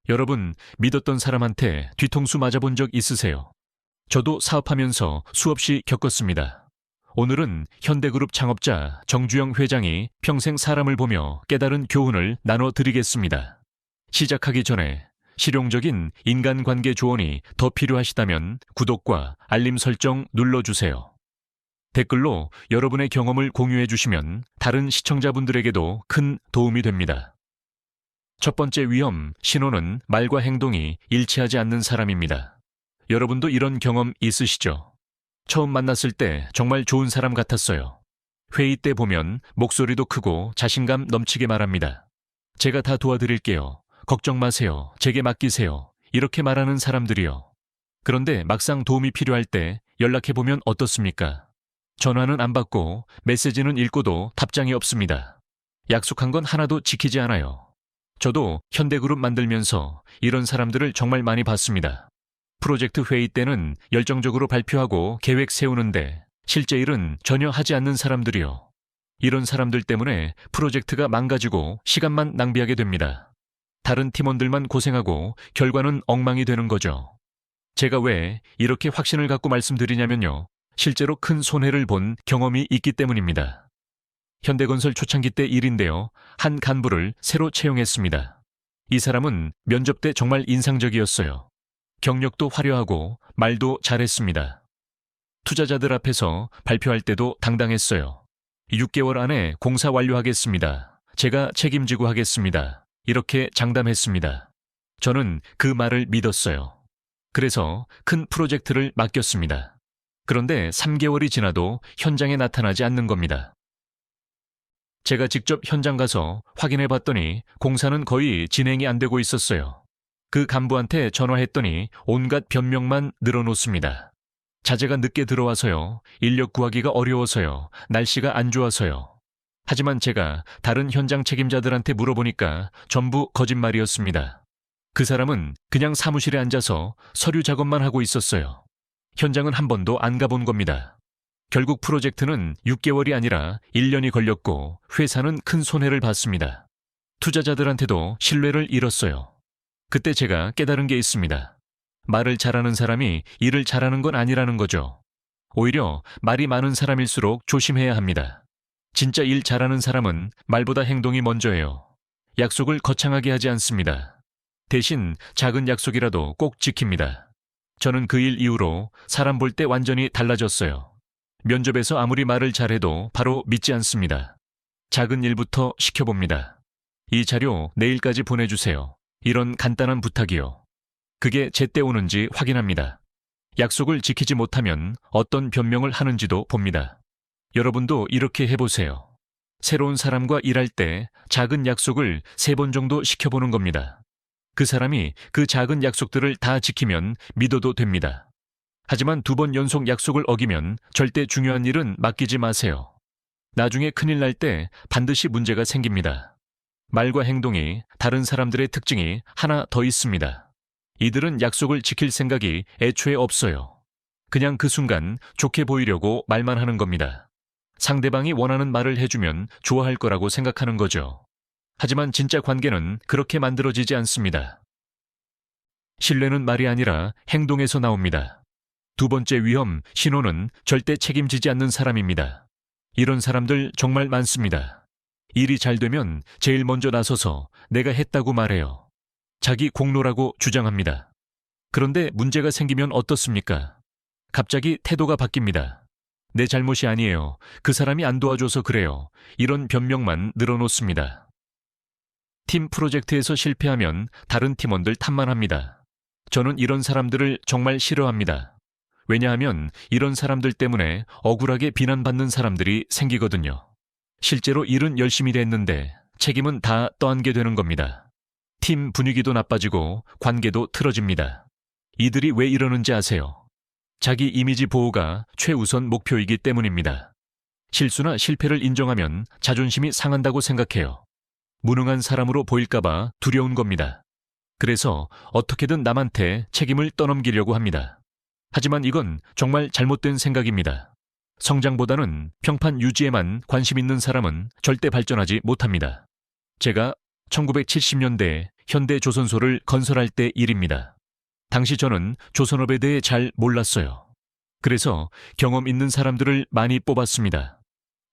여러분, 믿었던 사람한테 뒤통수 맞아본 적 있으세요? 저도 사업하면서 수없이 겪었습니다. 오늘은 현대그룹 창업자 정주영 회장이 평생 사람을 보며 깨달은 교훈을 나눠드리겠습니다. 시작하기 전에 실용적인 인간관계 조언이 더 필요하시다면 구독과 알림 설정 눌러주세요. 댓글로 여러분의 경험을 공유해 주시면 다른 시청자분들에게도 큰 도움이 됩니다. 첫 번째 위험 신호는 말과 행동이 일치하지 않는 사람입니다. 여러분도 이런 경험 있으시죠? 처음 만났을 때 정말 좋은 사람 같았어요. 회의 때 보면 목소리도 크고 자신감 넘치게 말합니다. 제가 다 도와드릴게요. 걱정 마세요. 제게 맡기세요. 이렇게 말하는 사람들이요. 그런데 막상 도움이 필요할 때 연락해보면 어떻습니까? 전화는 안 받고 메시지는 읽고도 답장이 없습니다. 약속한 건 하나도 지키지 않아요. 저도 현대그룹 만들면서 이런 사람들을 정말 많이 봤습니다. 프로젝트 회의 때는 열정적으로 발표하고 계획 세우는데 실제 일은 전혀 하지 않는 사람들이요. 이런 사람들 때문에 프로젝트가 망가지고 시간만 낭비하게 됩니다. 다른 팀원들만 고생하고 결과는 엉망이 되는 거죠. 제가 왜 이렇게 확신을 갖고 말씀드리냐면요. 실제로 큰 손해를 본 경험이 있기 때문입니다. 현대건설 초창기 때 일인데요. 한 간부를 새로 채용했습니다. 이 사람은 면접 때 정말 인상적이었어요. 경력도 화려하고 말도 잘했습니다. 투자자들 앞에서 발표할 때도 당당했어요. 6개월 안에 공사 완료하겠습니다. 제가 책임지고 하겠습니다. 이렇게 장담했습니다. 저는 그 말을 믿었어요. 그래서 큰 프로젝트를 맡겼습니다. 그런데 3개월이 지나도 현장에 나타나지 않는 겁니다. 제가 직접 현장 가서 확인해 봤더니 공사는 거의 진행이 안 되고 있었어요. 그 간부한테 전화했더니 온갖 변명만 늘어놓습니다. 자재가 늦게 들어와서요. 인력 구하기가 어려워서요. 날씨가 안 좋아서요. 하지만 제가 다른 현장 책임자들한테 물어보니까 전부 거짓말이었습니다. 그 사람은 그냥 사무실에 앉아서 서류 작업만 하고 있었어요. 현장은 한 번도 안 가본 겁니다. 결국 프로젝트는 6개월이 아니라 1년이 걸렸고 회사는 큰 손해를 봤습니다. 투자자들한테도 신뢰를 잃었어요. 그때 제가 깨달은 게 있습니다. 말을 잘하는 사람이 일을 잘하는 건 아니라는 거죠. 오히려 말이 많은 사람일수록 조심해야 합니다. 진짜 일 잘하는 사람은 말보다 행동이 먼저예요. 약속을 거창하게 하지 않습니다. 대신 작은 약속이라도 꼭 지킵니다. 저는 그 일 이후로 사람 볼 때 완전히 달라졌어요. 면접에서 아무리 말을 잘해도 바로 믿지 않습니다. 작은 일부터 시켜봅니다. 이 자료 내일까지 보내주세요. 이런 간단한 부탁이요. 그게 제때 오는지 확인합니다. 약속을 지키지 못하면 어떤 변명을 하는지도 봅니다. 여러분도 이렇게 해보세요. 새로운 사람과 일할 때 작은 약속을 3번 정도 시켜보는 겁니다. 그 사람이 그 작은 약속들을 다 지키면 믿어도 됩니다. 하지만 2번 연속 약속을 어기면 절대 중요한 일은 맡기지 마세요. 나중에 큰일 날 때 반드시 문제가 생깁니다. 말과 행동이 다른 사람들의 특징이 하나 더 있습니다. 이들은 약속을 지킬 생각이 애초에 없어요. 그냥 그 순간 좋게 보이려고 말만 하는 겁니다. 상대방이 원하는 말을 해주면 좋아할 거라고 생각하는 거죠. 하지만 진짜 관계는 그렇게 만들어지지 않습니다. 신뢰는 말이 아니라 행동에서 나옵니다. 2번째 위험 신호는 절대 책임지지 않는 사람입니다. 이런 사람들 정말 많습니다. 일이 잘 되면 제일 먼저 나서서 내가 했다고 말해요. 자기 공로라고 주장합니다. 그런데 문제가 생기면 어떻습니까? 갑자기 태도가 바뀝니다. 내 잘못이 아니에요. 그 사람이 안 도와줘서 그래요. 이런 변명만 늘어놓습니다. 팀 프로젝트에서 실패하면 다른 팀원들 탓만 합니다. 저는 이런 사람들을 정말 싫어합니다. 왜냐하면 이런 사람들 때문에 억울하게 비난받는 사람들이 생기거든요. 실제로 일은 열심히 했는데 책임은 다 떠안게 되는 겁니다. 팀 분위기도 나빠지고 관계도 틀어집니다. 이들이 왜 이러는지 아세요? 자기 이미지 보호가 최우선 목표이기 때문입니다. 실수나 실패를 인정하면 자존심이 상한다고 생각해요. 무능한 사람으로 보일까봐 두려운 겁니다. 그래서 어떻게든 남한테 책임을 떠넘기려고 합니다. 하지만 이건 정말 잘못된 생각입니다. 성장보다는 평판 유지에만 관심 있는 사람은 절대 발전하지 못합니다. 제가 1970년대에 현대조선소를 건설할 때 일입니다. 당시 저는 조선업에 대해 잘 몰랐어요. 그래서 경험 있는 사람들을 많이 뽑았습니다.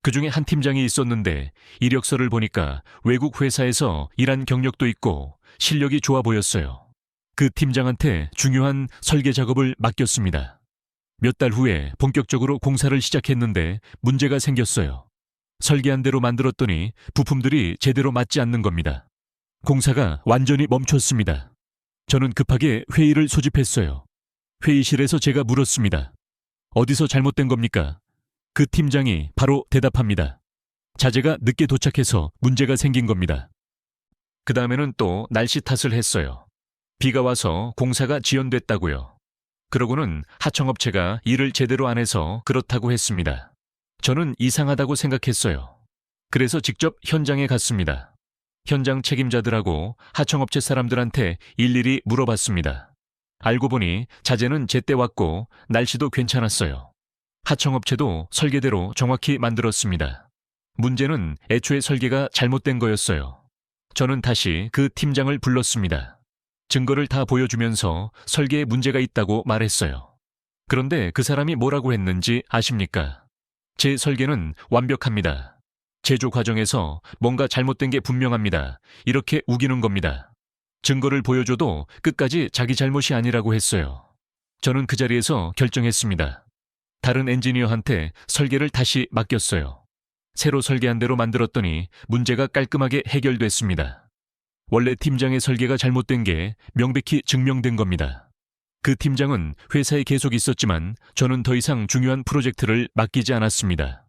그중에 한 팀장이 있었는데 이력서를 보니까 외국 회사에서 일한 경력도 있고 실력이 좋아 보였어요. 그 팀장한테 중요한 설계 작업을 맡겼습니다. 몇 달 후에 본격적으로 공사를 시작했는데 문제가 생겼어요. 설계한 대로 만들었더니 부품들이 제대로 맞지 않는 겁니다. 공사가 완전히 멈췄습니다. 저는 급하게 회의를 소집했어요. 회의실에서 제가 물었습니다. 어디서 잘못된 겁니까? 그 팀장이 바로 대답합니다. 자재가 늦게 도착해서 문제가 생긴 겁니다. 그 다음에는 또 날씨 탓을 했어요. 비가 와서 공사가 지연됐다고요. 그러고는 하청업체가 일을 제대로 안 해서 그렇다고 했습니다. 저는 이상하다고 생각했어요. 그래서 직접 현장에 갔습니다. 현장 책임자들하고 하청업체 사람들한테 일일이 물어봤습니다. 알고 보니 자재는 제때 왔고 날씨도 괜찮았어요. 하청업체도 설계대로 정확히 만들었습니다. 문제는 애초에 설계가 잘못된 거였어요. 저는 다시 그 팀장을 불렀습니다. 증거를 다 보여주면서 설계에 문제가 있다고 말했어요. 그런데 그 사람이 뭐라고 했는지 아십니까? 제 설계는 완벽합니다. 제조 과정에서 뭔가 잘못된 게 분명합니다. 이렇게 우기는 겁니다. 증거를 보여줘도 끝까지 자기 잘못이 아니라고 했어요. 저는 그 자리에서 결정했습니다. 다른 엔지니어한테 설계를 다시 맡겼어요. 새로 설계한 대로 만들었더니 문제가 깔끔하게 해결됐습니다. 원래 팀장의 설계가 잘못된 게 명백히 증명된 겁니다. 그 팀장은 회사에 계속 있었지만 저는 더 이상 중요한 프로젝트를 맡기지 않았습니다.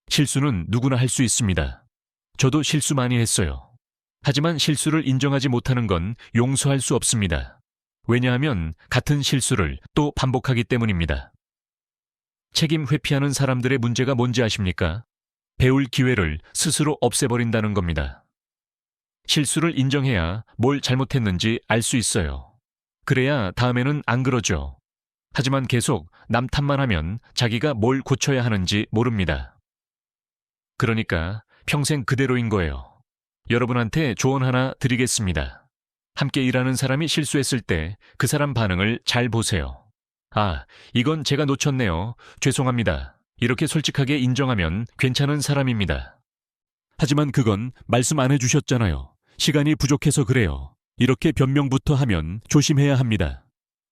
실수는 누구나 할 수 있습니다. 저도 실수 많이 했어요. 하지만 실수를 인정하지 못하는 건 용서할 수 없습니다. 왜냐하면 같은 실수를 또 반복하기 때문입니다. 책임 회피하는 사람들의 문제가 뭔지 아십니까? 배울 기회를 스스로 없애버린다는 겁니다. 실수를 인정해야 뭘 잘못했는지 알 수 있어요. 그래야 다음에는 안 그러죠. 하지만 계속 남 탓만 하면 자기가 뭘 고쳐야 하는지 모릅니다. 그러니까 평생 그대로인 거예요. 여러분한테 조언 하나 드리겠습니다. 함께 일하는 사람이 실수했을 때 그 사람 반응을 잘 보세요. 아, 이건 제가 놓쳤네요. 죄송합니다. 이렇게 솔직하게 인정하면 괜찮은 사람입니다. 하지만 그건 말씀 안 해주셨잖아요. 시간이 부족해서 그래요. 이렇게 변명부터 하면 조심해야 합니다.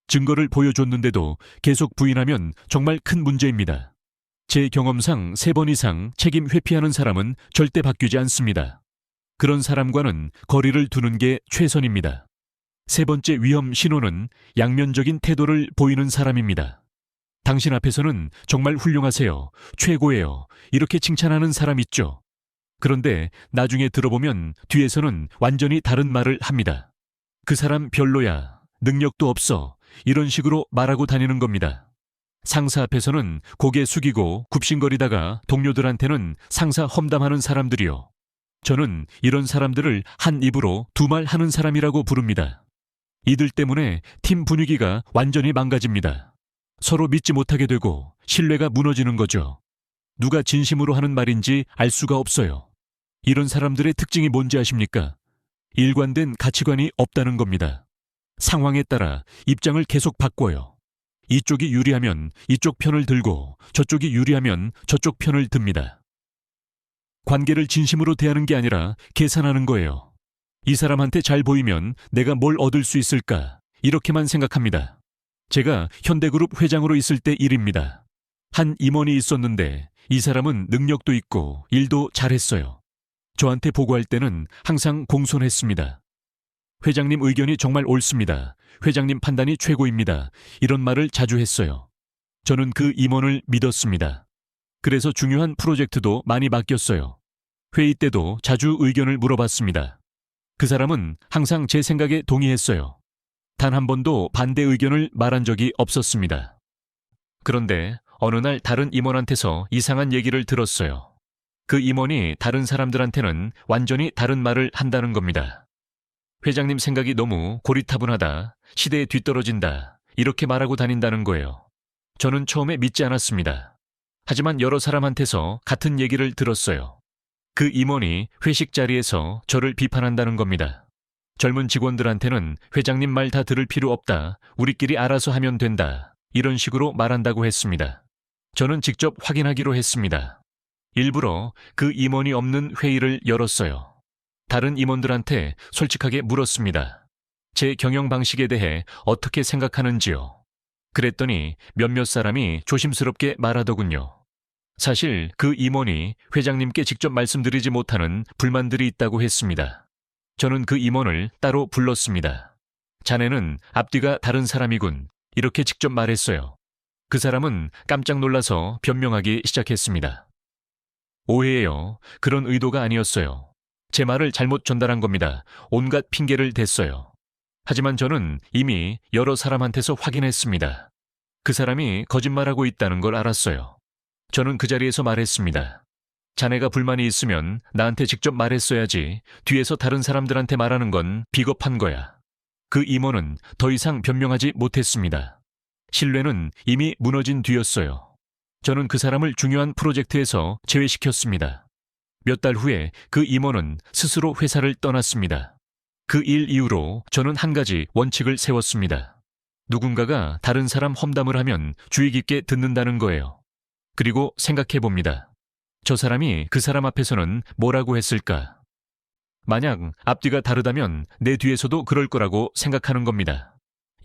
증거를 보여줬는데도 계속 부인하면 정말 큰 문제입니다. 제 경험상 3번 이상 책임 회피하는 사람은 절대 바뀌지 않습니다. 그런 사람과는 거리를 두는 게 최선입니다. 3번째 위험 신호는 양면적인 태도를 보이는 사람입니다. 당신 앞에서는 정말 훌륭하세요. 최고예요. 이렇게 칭찬하는 사람 있죠. 그런데 나중에 들어보면 뒤에서는 완전히 다른 말을 합니다. 그 사람 별로야. 능력도 없어. 이런 식으로 말하고 다니는 겁니다. 상사 앞에서는 고개 숙이고 굽신거리다가 동료들한테는 상사 험담하는 사람들이요. 저는 이런 사람들을 한 입으로 2말 하는 사람이라고 부릅니다. 이들 때문에 팀 분위기가 완전히 망가집니다. 서로 믿지 못하게 되고 신뢰가 무너지는 거죠. 누가 진심으로 하는 말인지 알 수가 없어요. 이런 사람들의 특징이 뭔지 아십니까? 일관된 가치관이 없다는 겁니다. 상황에 따라 입장을 계속 바꿔요. 이쪽이 유리하면 이쪽 편을 들고 저쪽이 유리하면 저쪽 편을 듭니다. 관계를 진심으로 대하는 게 아니라 계산하는 거예요. 이 사람한테 잘 보이면 내가 뭘 얻을 수 있을까? 이렇게만 생각합니다. 제가 현대그룹 회장으로 있을 때 일입니다. 한 임원이 있었는데 이 사람은 능력도 있고 일도 잘했어요. 저한테 보고할 때는 항상 공손했습니다. 회장님 의견이 정말 옳습니다. 회장님 판단이 최고입니다. 이런 말을 자주 했어요. 저는 그 임원을 믿었습니다. 그래서 중요한 프로젝트도 많이 맡겼어요. 회의 때도 자주 의견을 물어봤습니다. 그 사람은 항상 제 생각에 동의했어요. 단 한 번도 반대 의견을 말한 적이 없었습니다. 그런데 어느 날 다른 임원한테서 이상한 얘기를 들었어요. 그 임원이 다른 사람들한테는 완전히 다른 말을 한다는 겁니다. 회장님 생각이 너무 고리타분하다, 시대에 뒤떨어진다, 이렇게 말하고 다닌다는 거예요. 저는 처음에 믿지 않았습니다. 하지만 여러 사람한테서 같은 얘기를 들었어요. 그 임원이 회식 자리에서 저를 비판한다는 겁니다. 젊은 직원들한테는 회장님 말 다 들을 필요 없다. 우리끼리 알아서 하면 된다. 이런 식으로 말한다고 했습니다. 저는 직접 확인하기로 했습니다. 일부러 그 임원이 없는 회의를 열었어요. 다른 임원들한테 솔직하게 물었습니다. 제 경영 방식에 대해 어떻게 생각하는지요. 그랬더니 몇몇 사람이 조심스럽게 말하더군요. 사실 그 임원이 회장님께 직접 말씀드리지 못하는 불만들이 있다고 했습니다. 저는 그 임원을 따로 불렀습니다. 자네는 앞뒤가 다른 사람이군. 이렇게 직접 말했어요. 그 사람은 깜짝 놀라서 변명하기 시작했습니다. 오해예요. 그런 의도가 아니었어요. 제 말을 잘못 전달한 겁니다. 온갖 핑계를 댔어요. 하지만 저는 이미 여러 사람한테서 확인했습니다. 그 사람이 거짓말하고 있다는 걸 알았어요. 저는 그 자리에서 말했습니다. 자네가 불만이 있으면 나한테 직접 말했어야지. 뒤에서 다른 사람들한테 말하는 건 비겁한 거야. 그 임원은 더 이상 변명하지 못했습니다. 신뢰는 이미 무너진 뒤였어요. 저는 그 사람을 중요한 프로젝트에서 제외시켰습니다. 몇 달 후에 그 임원은 스스로 회사를 떠났습니다. 그 일 이후로 저는 한 가지 원칙을 세웠습니다. 누군가가 다른 사람 험담을 하면 주의 깊게 듣는다는 거예요. 그리고 생각해 봅니다. 저 사람이 그 사람 앞에서는 뭐라고 했을까? 만약 앞뒤가 다르다면 내 뒤에서도 그럴 거라고 생각하는 겁니다.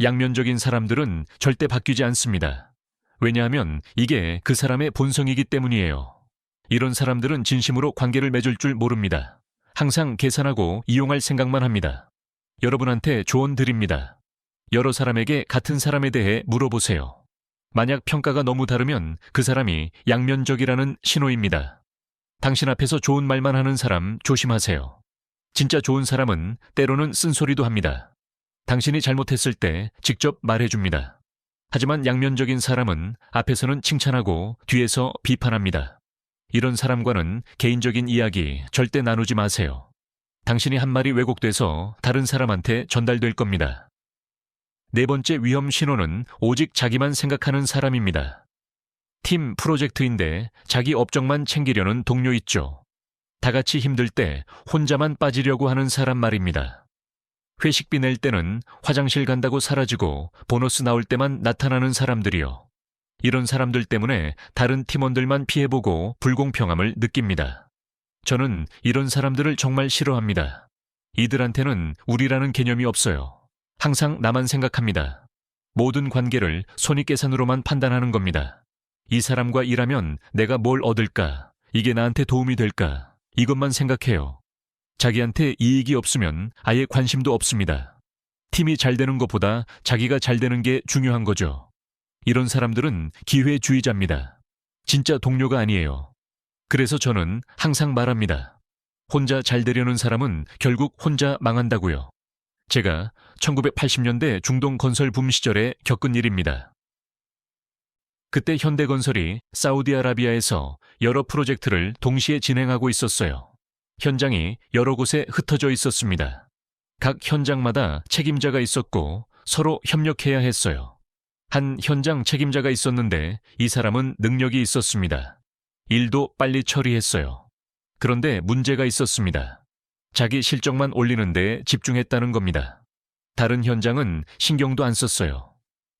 양면적인 사람들은 절대 바뀌지 않습니다. 왜냐하면 이게 그 사람의 본성이기 때문이에요. 이런 사람들은 진심으로 관계를 맺을 줄 모릅니다. 항상 계산하고 이용할 생각만 합니다. 여러분한테 조언 드립니다. 여러 사람에게 같은 사람에 대해 물어보세요. 만약 평가가 너무 다르면 그 사람이 양면적이라는 신호입니다. 당신 앞에서 좋은 말만 하는 사람 조심하세요. 진짜 좋은 사람은 때로는 쓴소리도 합니다. 당신이 잘못했을 때 직접 말해줍니다. 하지만 양면적인 사람은 앞에서는 칭찬하고 뒤에서 비판합니다. 이런 사람과는 개인적인 이야기 절대 나누지 마세요. 당신이 한 말이 왜곡돼서 다른 사람한테 전달될 겁니다. 네 번째 위험 신호는 오직 자기만 생각하는 사람입니다. 팀 프로젝트인데 자기 업적만 챙기려는 동료 있죠. 다 같이 힘들 때 혼자만 빠지려고 하는 사람 말입니다. 회식비 낼 때는 화장실 간다고 사라지고 보너스 나올 때만 나타나는 사람들이요. 이런 사람들 때문에 다른 팀원들만 피해보고 불공평함을 느낍니다. 저는 이런 사람들을 정말 싫어합니다. 이들한테는 우리라는 개념이 없어요. 항상 나만 생각합니다. 모든 관계를 손익계산으로만 판단하는 겁니다. 이 사람과 일하면 내가 뭘 얻을까? 이게 나한테 도움이 될까? 이것만 생각해요. 자기한테 이익이 없으면 아예 관심도 없습니다. 팀이 잘 되는 것보다 자기가 잘 되는 게 중요한 거죠. 이런 사람들은 기회주의자입니다. 진짜 동료가 아니에요. 그래서 저는 항상 말합니다. 혼자 잘 되려는 사람은 결국 혼자 망한다고요. 제가 1980년대 중동 건설 붐 시절에 겪은 일입니다. 그때 현대건설이 사우디아라비아에서 여러 프로젝트를 동시에 진행하고 있었어요. 현장이 여러 곳에 흩어져 있었습니다. 각 현장마다 책임자가 있었고 서로 협력해야 했어요. 한 현장 책임자가 있었는데 이 사람은 능력이 있었습니다. 일도 빨리 처리했어요. 그런데 문제가 있었습니다. 자기 실적만 올리는 데 집중했다는 겁니다. 다른 현장은 신경도 안 썼어요.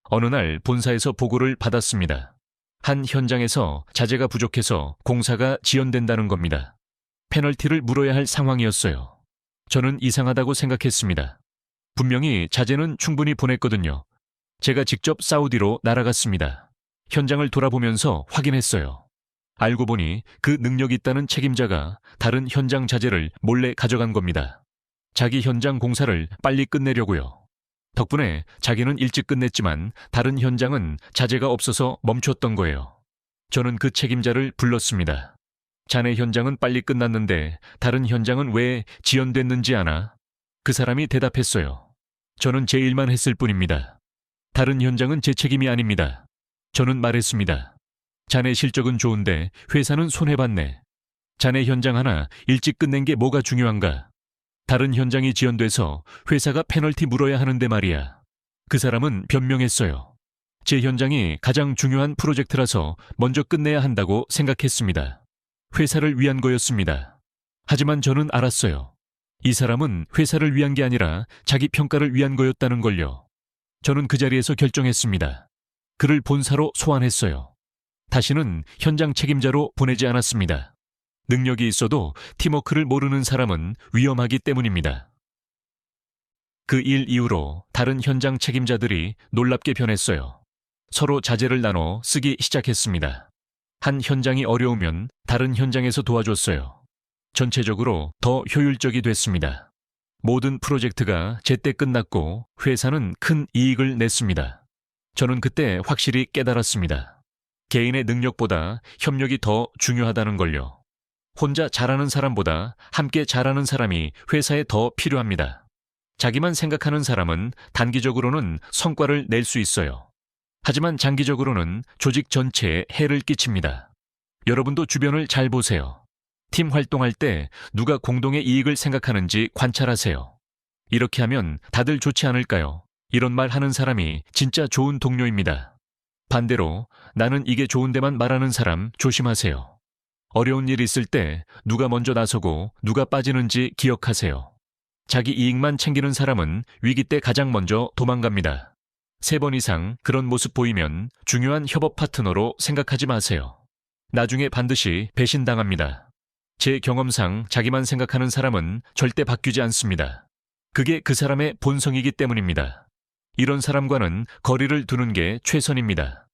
어느 날 본사에서 보고를 받았습니다. 한 현장에서 자재가 부족해서 공사가 지연된다는 겁니다. 페널티를 물어야 할 상황이었어요. 저는 이상하다고 생각했습니다. 분명히 자재는 충분히 보냈거든요. 제가 직접 사우디로 날아갔습니다. 현장을 돌아보면서 확인했어요. 알고 보니 그 능력 있다는 책임자가 다른 현장 자재를 몰래 가져간 겁니다. 자기 현장 공사를 빨리 끝내려고요. 덕분에 자기는 일찍 끝냈지만 다른 현장은 자재가 없어서 멈췄던 거예요. 저는 그 책임자를 불렀습니다. 자네 현장은 빨리 끝났는데 다른 현장은 왜 지연됐는지 아나? 그 사람이 대답했어요. 저는 제 일만 했을 뿐입니다. 다른 현장은 제 책임이 아닙니다. 저는 말했습니다. 자네 실적은 좋은데 회사는 손해봤네. 자네 현장 하나 일찍 끝낸 게 뭐가 중요한가? 다른 현장이 지연돼서 회사가 페널티 물어야 하는데 말이야. 그 사람은 변명했어요. 제 현장이 가장 중요한 프로젝트라서 먼저 끝내야 한다고 생각했습니다. 회사를 위한 거였습니다. 하지만 저는 알았어요. 이 사람은 회사를 위한 게 아니라 자기 평가를 위한 거였다는 걸요. 저는 그 자리에서 결정했습니다. 그를 본사로 소환했어요. 다시는 현장 책임자로 보내지 않았습니다. 능력이 있어도 팀워크를 모르는 사람은 위험하기 때문입니다. 그 일 이후로 다른 현장 책임자들이 놀랍게 변했어요. 서로 자재를 나눠 쓰기 시작했습니다. 한 현장이 어려우면 다른 현장에서 도와줬어요. 전체적으로 더 효율적이 됐습니다. 모든 프로젝트가 제때 끝났고 회사는 큰 이익을 냈습니다. 저는 그때 확실히 깨달았습니다. 개인의 능력보다 협력이 더 중요하다는 걸요. 혼자 잘하는 사람보다 함께 잘하는 사람이 회사에 더 필요합니다. 자기만 생각하는 사람은 단기적으로는 성과를 낼 수 있어요. 하지만 장기적으로는 조직 전체에 해를 끼칩니다. 여러분도 주변을 잘 보세요. 팀 활동할 때 누가 공동의 이익을 생각하는지 관찰하세요. 이렇게 하면 다들 좋지 않을까요? 이런 말 하는 사람이 진짜 좋은 동료입니다. 반대로 나는 이게 좋은데만 말하는 사람 조심하세요. 어려운 일 있을 때 누가 먼저 나서고 누가 빠지는지 기억하세요. 자기 이익만 챙기는 사람은 위기 때 가장 먼저 도망갑니다. 3번 이상 그런 모습 보이면 중요한 협업 파트너로 생각하지 마세요. 나중에 반드시 배신당합니다. 제 경험상 자기만 생각하는 사람은 절대 바뀌지 않습니다. 그게 그 사람의 본성이기 때문입니다. 이런 사람과는 거리를 두는 게 최선입니다.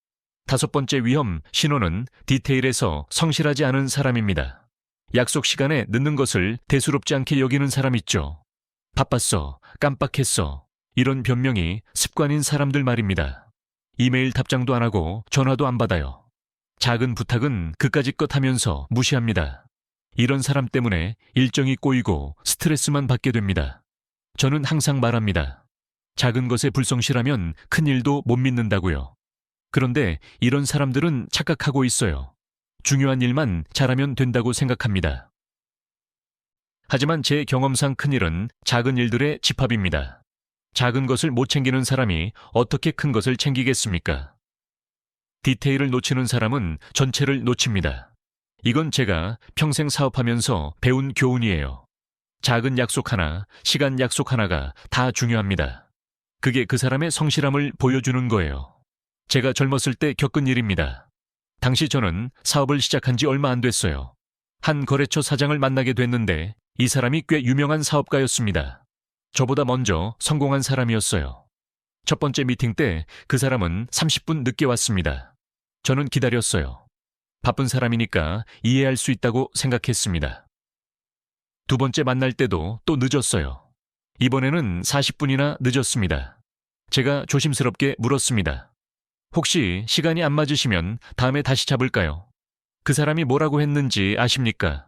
5번째 위험 신호는 디테일에서 성실하지 않은 사람입니다. 약속 시간에 늦는 것을 대수롭지 않게 여기는 사람 있죠. 바빴어, 깜빡했어. 이런 변명이 습관인 사람들 말입니다. 이메일 답장도 안 하고 전화도 안 받아요. 작은 부탁은 그까짓 것 하면서 무시합니다. 이런 사람 때문에 일정이 꼬이고 스트레스만 받게 됩니다. 저는 항상 말합니다. 작은 것에 불성실하면 큰 일도 못 믿는다고요. 그런데 이런 사람들은 착각하고 있어요. 중요한 일만 잘하면 된다고 생각합니다. 하지만 제 경험상 큰 일은 작은 일들의 집합입니다. 작은 것을 못 챙기는 사람이 어떻게 큰 것을 챙기겠습니까? 디테일을 놓치는 사람은 전체를 놓칩니다. 이건 제가 평생 사업하면서 배운 교훈이에요. 작은 약속 하나, 시간 약속 하나가 다 중요합니다. 그게 그 사람의 성실함을 보여주는 거예요. 제가 젊었을 때 겪은 일입니다. 당시 저는 사업을 시작한 지 얼마 안 됐어요. 한 거래처 사장을 만나게 됐는데 이 사람이 꽤 유명한 사업가였습니다. 저보다 먼저 성공한 사람이었어요. 첫 번째 미팅 때 그 사람은 30분 늦게 왔습니다. 저는 기다렸어요. 바쁜 사람이니까 이해할 수 있다고 생각했습니다. 두 번째 만날 때도 또 늦었어요. 이번에는 40분이나 늦었습니다. 제가 조심스럽게 물었습니다. 혹시 시간이 안 맞으시면 다음에 다시 잡을까요? 그 사람이 뭐라고 했는지 아십니까?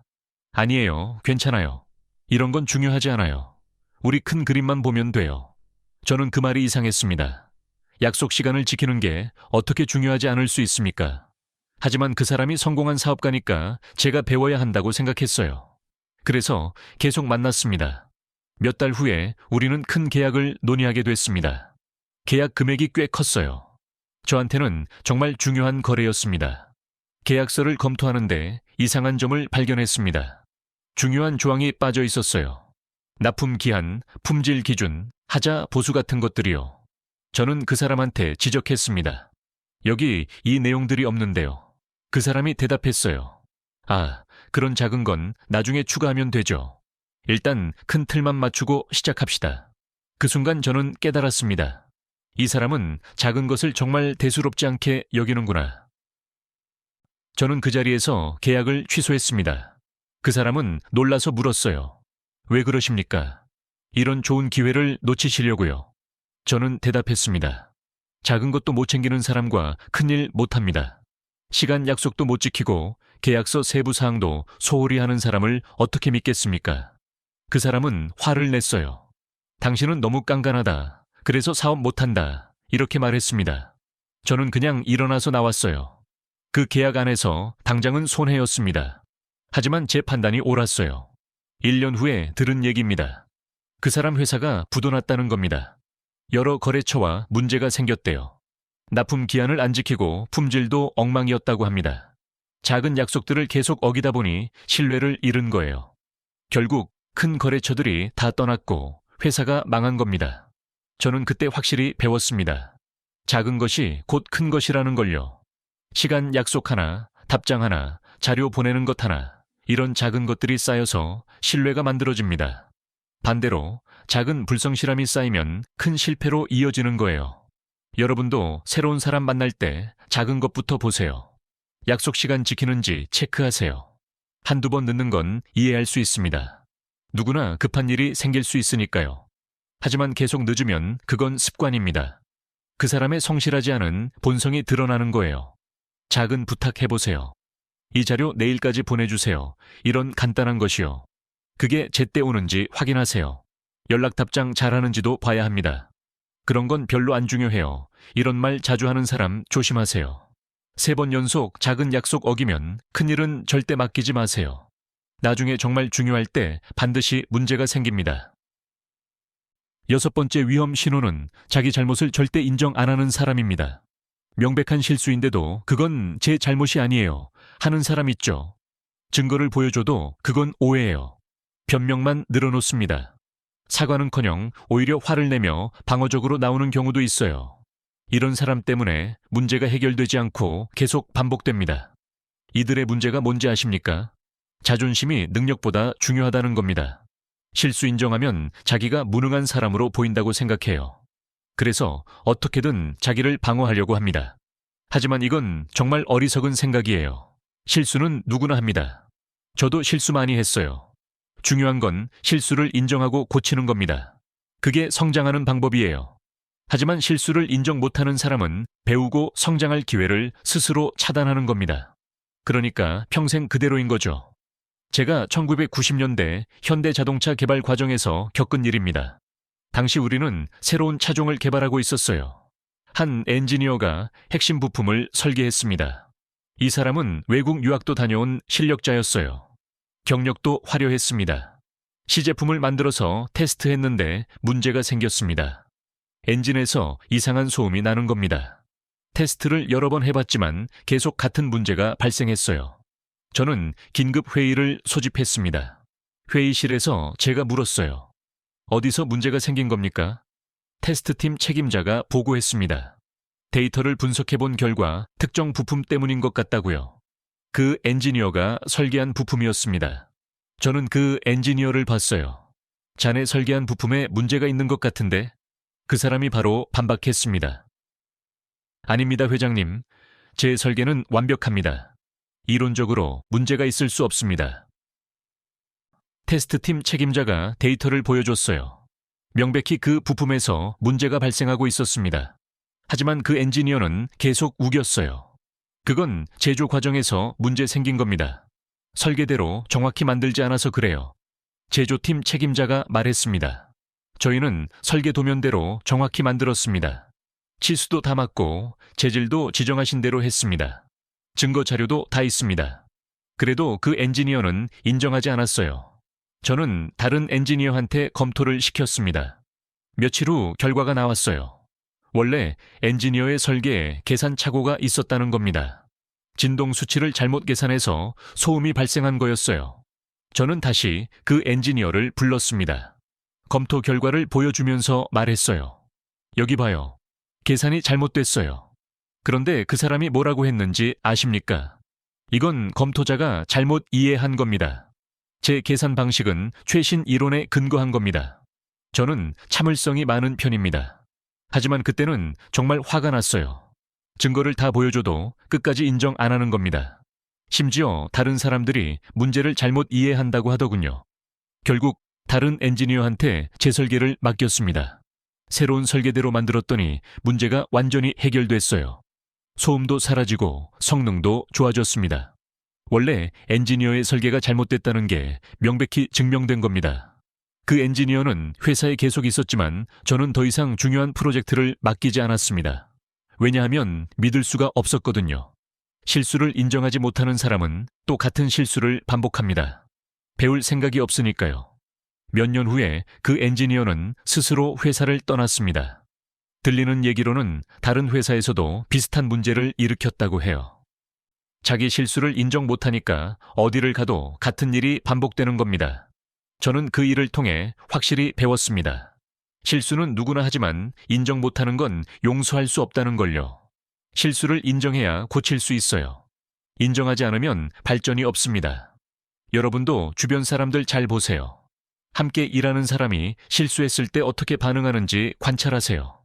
아니에요. 괜찮아요. 이런 건 중요하지 않아요. 우리 큰 그림만 보면 돼요. 저는 그 말이 이상했습니다. 약속 시간을 지키는 게 어떻게 중요하지 않을 수 있습니까? 하지만 그 사람이 성공한 사업가니까 제가 배워야 한다고 생각했어요. 그래서 계속 만났습니다. 몇 달 후에 우리는 큰 계약을 논의하게 됐습니다. 계약 금액이 꽤 컸어요. 저한테는 정말 중요한 거래였습니다. 계약서를 검토하는데 이상한 점을 발견했습니다. 중요한 조항이 빠져 있었어요. 납품 기한, 품질 기준, 하자 보수 같은 것들이요. 저는 그 사람한테 지적했습니다. 여기 이 내용들이 없는데요. 그 사람이 대답했어요. 아, 그런 작은 건 나중에 추가하면 되죠. 일단 큰 틀만 맞추고 시작합시다. 그 순간 저는 깨달았습니다. 이 사람은 작은 것을 정말 대수롭지 않게 여기는구나. 저는 그 자리에서 계약을 취소했습니다. 그 사람은 놀라서 물었어요. 왜 그러십니까? 이런 좋은 기회를 놓치시려고요. 저는 대답했습니다. 작은 것도 못 챙기는 사람과 큰일 못합니다. 시간 약속도 못 지키고 계약서 세부 사항도 소홀히 하는 사람을 어떻게 믿겠습니까? 그 사람은 화를 냈어요. 당신은 너무 깐깐하다. 그래서 사업 못한다. 이렇게 말했습니다. 저는 그냥 일어나서 나왔어요. 그 계약 안에서 당장은 손해였습니다. 하지만 제 판단이 옳았어요. 1년 후에 들은 얘기입니다. 그 사람 회사가 부도났다는 겁니다. 여러 거래처와 문제가 생겼대요. 납품 기한을 안 지키고 품질도 엉망이었다고 합니다. 작은 약속들을 계속 어기다 보니 신뢰를 잃은 거예요. 결국 큰 거래처들이 다 떠났고 회사가 망한 겁니다. 저는 그때 확실히 배웠습니다. 작은 것이 곧 큰 것이라는 걸요. 시간 약속 하나, 답장 하나, 자료 보내는 것 하나, 이런 작은 것들이 쌓여서 신뢰가 만들어집니다. 반대로 작은 불성실함이 쌓이면 큰 실패로 이어지는 거예요. 여러분도 새로운 사람 만날 때 작은 것부터 보세요. 약속 시간 지키는지 체크하세요. 한두 번 늦는 건 이해할 수 있습니다. 누구나 급한 일이 생길 수 있으니까요. 하지만 계속 늦으면 그건 습관입니다. 그 사람의 성실하지 않은 본성이 드러나는 거예요. 작은 부탁해보세요. 이 자료 내일까지 보내주세요. 이런 간단한 것이요. 그게 제때 오는지 확인하세요. 연락 답장 잘하는지도 봐야 합니다. 그런 건 별로 안 중요해요. 이런 말 자주 하는 사람 조심하세요. 3번 연속 작은 약속 어기면 큰일은 절대 맡기지 마세요. 나중에 정말 중요할 때 반드시 문제가 생깁니다. 6번째 위험 신호는 자기 잘못을 절대 인정 안 하는 사람입니다. 명백한 실수인데도 그건 제 잘못이 아니에요 하는 사람 있죠. 증거를 보여줘도 그건 오해예요. 변명만 늘어놓습니다. 사과는커녕 오히려 화를 내며 방어적으로 나오는 경우도 있어요. 이런 사람 때문에 문제가 해결되지 않고 계속 반복됩니다. 이들의 문제가 뭔지 아십니까? 자존심이 능력보다 중요하다는 겁니다. 실수 인정하면 자기가 무능한 사람으로 보인다고 생각해요. 그래서 어떻게든 자기를 방어하려고 합니다. 하지만 이건 정말 어리석은 생각이에요. 실수는 누구나 합니다. 저도 실수 많이 했어요. 중요한 건 실수를 인정하고 고치는 겁니다. 그게 성장하는 방법이에요. 하지만 실수를 인정 못하는 사람은 배우고 성장할 기회를 스스로 차단하는 겁니다. 그러니까 평생 그대로인 거죠. 제가 1990년대 현대자동차 개발 과정에서 겪은 일입니다. 당시 우리는 새로운 차종을 개발하고 있었어요. 한 엔지니어가 핵심 부품을 설계했습니다. 이 사람은 외국 유학도 다녀온 실력자였어요. 경력도 화려했습니다. 시제품을 만들어서 테스트했는데 문제가 생겼습니다. 엔진에서 이상한 소음이 나는 겁니다. 테스트를 여러 번 해봤지만 계속 같은 문제가 발생했어요. 저는 긴급 회의를 소집했습니다. 회의실에서 제가 물었어요. 어디서 문제가 생긴 겁니까? 테스트팀 책임자가 보고했습니다. 데이터를 분석해본 결과 특정 부품 때문인 것 같다고요. 그 엔지니어가 설계한 부품이었습니다. 저는 그 엔지니어를 봤어요. 자네 설계한 부품에 문제가 있는 것 같은데? 그 사람이 바로 반박했습니다. 아닙니다, 회장님. 제 설계는 완벽합니다. 이론적으로 문제가 있을 수 없습니다. 테스트팀 책임자가 데이터를 보여줬어요. 명백히 그 부품에서 문제가 발생하고 있었습니다. 하지만 그 엔지니어는 계속 우겼어요. 그건 제조 과정에서 문제 생긴 겁니다. 설계대로 정확히 만들지 않아서 그래요. 제조팀 책임자가 말했습니다. 저희는 설계 도면대로 정확히 만들었습니다. 치수도 다 맞고 재질도 지정하신 대로 했습니다. 증거 자료도 다 있습니다. 그래도 그 엔지니어는 인정하지 않았어요. 저는 다른 엔지니어한테 검토를 시켰습니다. 며칠 후 결과가 나왔어요. 원래 엔지니어의 설계에 계산 착오가 있었다는 겁니다. 진동 수치를 잘못 계산해서 소음이 발생한 거였어요. 저는 다시 그 엔지니어를 불렀습니다. 검토 결과를 보여주면서 말했어요. 여기 봐요. 계산이 잘못됐어요. 그런데 그 사람이 뭐라고 했는지 아십니까? 이건 검토자가 잘못 이해한 겁니다. 제 계산 방식은 최신 이론에 근거한 겁니다. 저는 참을성이 많은 편입니다. 하지만 그때는 정말 화가 났어요. 증거를 다 보여줘도 끝까지 인정 안 하는 겁니다. 심지어 다른 사람들이 문제를 잘못 이해한다고 하더군요. 결국 다른 엔지니어한테 제 설계를 맡겼습니다. 새로운 설계대로 만들었더니 문제가 완전히 해결됐어요. 소음도 사라지고 성능도 좋아졌습니다. 원래 엔지니어의 설계가 잘못됐다는 게 명백히 증명된 겁니다. 그 엔지니어는 회사에 계속 있었지만 저는 더 이상 중요한 프로젝트를 맡기지 않았습니다. 왜냐하면 믿을 수가 없었거든요. 실수를 인정하지 못하는 사람은 또 같은 실수를 반복합니다. 배울 생각이 없으니까요. 몇 년 후에 그 엔지니어는 스스로 회사를 떠났습니다. 들리는 얘기로는 다른 회사에서도 비슷한 문제를 일으켰다고 해요. 자기 실수를 인정 못하니까 어디를 가도 같은 일이 반복되는 겁니다. 저는 그 일을 통해 확실히 배웠습니다. 실수는 누구나 하지만 인정 못하는 건 용서할 수 없다는 걸요. 실수를 인정해야 고칠 수 있어요. 인정하지 않으면 발전이 없습니다. 여러분도 주변 사람들 잘 보세요. 함께 일하는 사람이 실수했을 때 어떻게 반응하는지 관찰하세요.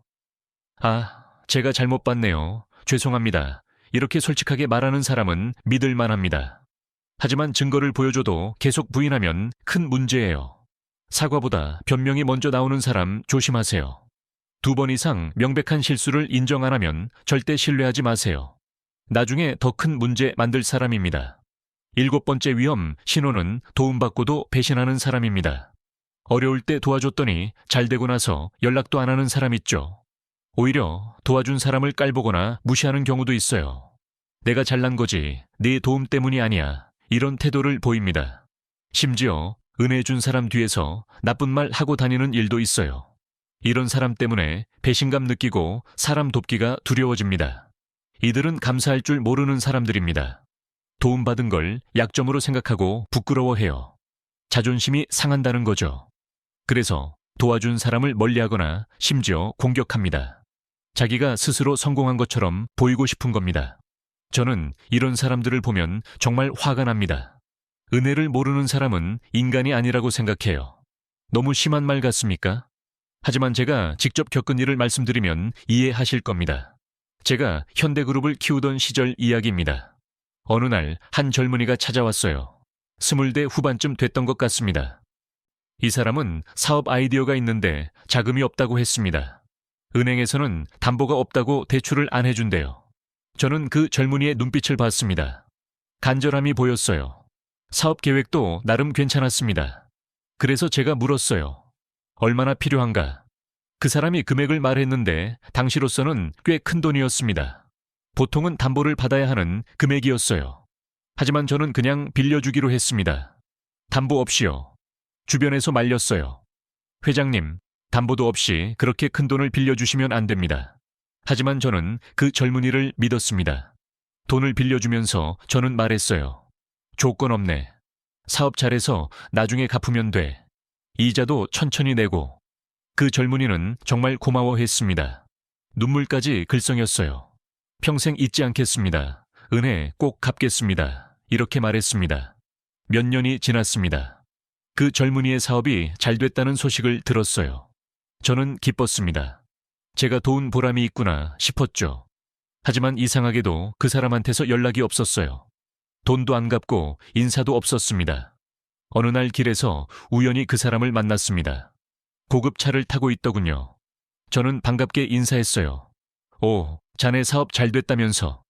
아, 제가 잘못 봤네요. 죄송합니다. 이렇게 솔직하게 말하는 사람은 믿을 만합니다. 하지만 증거를 보여줘도 계속 부인하면 큰 문제예요. 사과보다 변명이 먼저 나오는 사람 조심하세요. 2번 이상 명백한 실수를 인정 안 하면 절대 신뢰하지 마세요. 나중에 더 큰 문제 만들 사람입니다. 7번째 위험 신호는 도움받고도 배신하는 사람입니다. 어려울 때 도와줬더니 잘 되고 나서 연락도 안 하는 사람 있죠. 오히려 도와준 사람을 깔보거나 무시하는 경우도 있어요. 내가 잘난 거지, 네 도움 때문이 아니야. 이런 태도를 보입니다. 심지어 은혜 준 사람 뒤에서 나쁜 말 하고 다니는 일도 있어요. 이런 사람 때문에 배신감 느끼고 사람 돕기가 두려워집니다. 이들은 감사할 줄 모르는 사람들입니다. 도움받은 걸 약점으로 생각하고 부끄러워해요. 자존심이 상한다는 거죠. 그래서 도와준 사람을 멀리하거나 심지어 공격합니다. 자기가 스스로 성공한 것처럼 보이고 싶은 겁니다. 저는 이런 사람들을 보면 정말 화가 납니다. 은혜를 모르는 사람은 인간이 아니라고 생각해요. 너무 심한 말 같습니까? 하지만 제가 직접 겪은 일을 말씀드리면 이해하실 겁니다. 제가 현대그룹을 키우던 시절 이야기입니다. 어느 날 한 젊은이가 찾아왔어요. 20대 후반쯤 됐던 것 같습니다. 이 사람은 사업 아이디어가 있는데 자금이 없다고 했습니다. 은행에서는 담보가 없다고 대출을 안 해준대요. 저는 그 젊은이의 눈빛을 봤습니다. 간절함이 보였어요. 사업 계획도 나름 괜찮았습니다. 그래서 제가 물었어요. 얼마나 필요한가? 그 사람이 금액을 말했는데 당시로서는 꽤 큰 돈이었습니다. 보통은 담보를 받아야 하는 금액이었어요. 하지만 저는 그냥 빌려주기로 했습니다. 담보 없이요. 주변에서 말렸어요. 회장님, 담보도 없이 그렇게 큰 돈을 빌려주시면 안 됩니다. 하지만 저는 그 젊은이를 믿었습니다. 돈을 빌려주면서 저는 말했어요. 조건 없네. 사업 잘해서 나중에 갚으면 돼. 이자도 천천히 내고. 그 젊은이는 정말 고마워했습니다. 눈물까지 글썽였어요. 평생 잊지 않겠습니다. 은혜 꼭 갚겠습니다. 이렇게 말했습니다. 몇 년이 지났습니다. 그 젊은이의 사업이 잘 됐다는 소식을 들었어요. 저는 기뻤습니다. 제가 도운 보람이 있구나 싶었죠. 하지만 이상하게도 그 사람한테서 연락이 없었어요. 돈도 안 갚고 인사도 없었습니다. 어느 날 길에서 우연히 그 사람을 만났습니다. 고급 차를 타고 있더군요. 저는 반갑게 인사했어요. 오, 자네 사업 잘 됐다면서.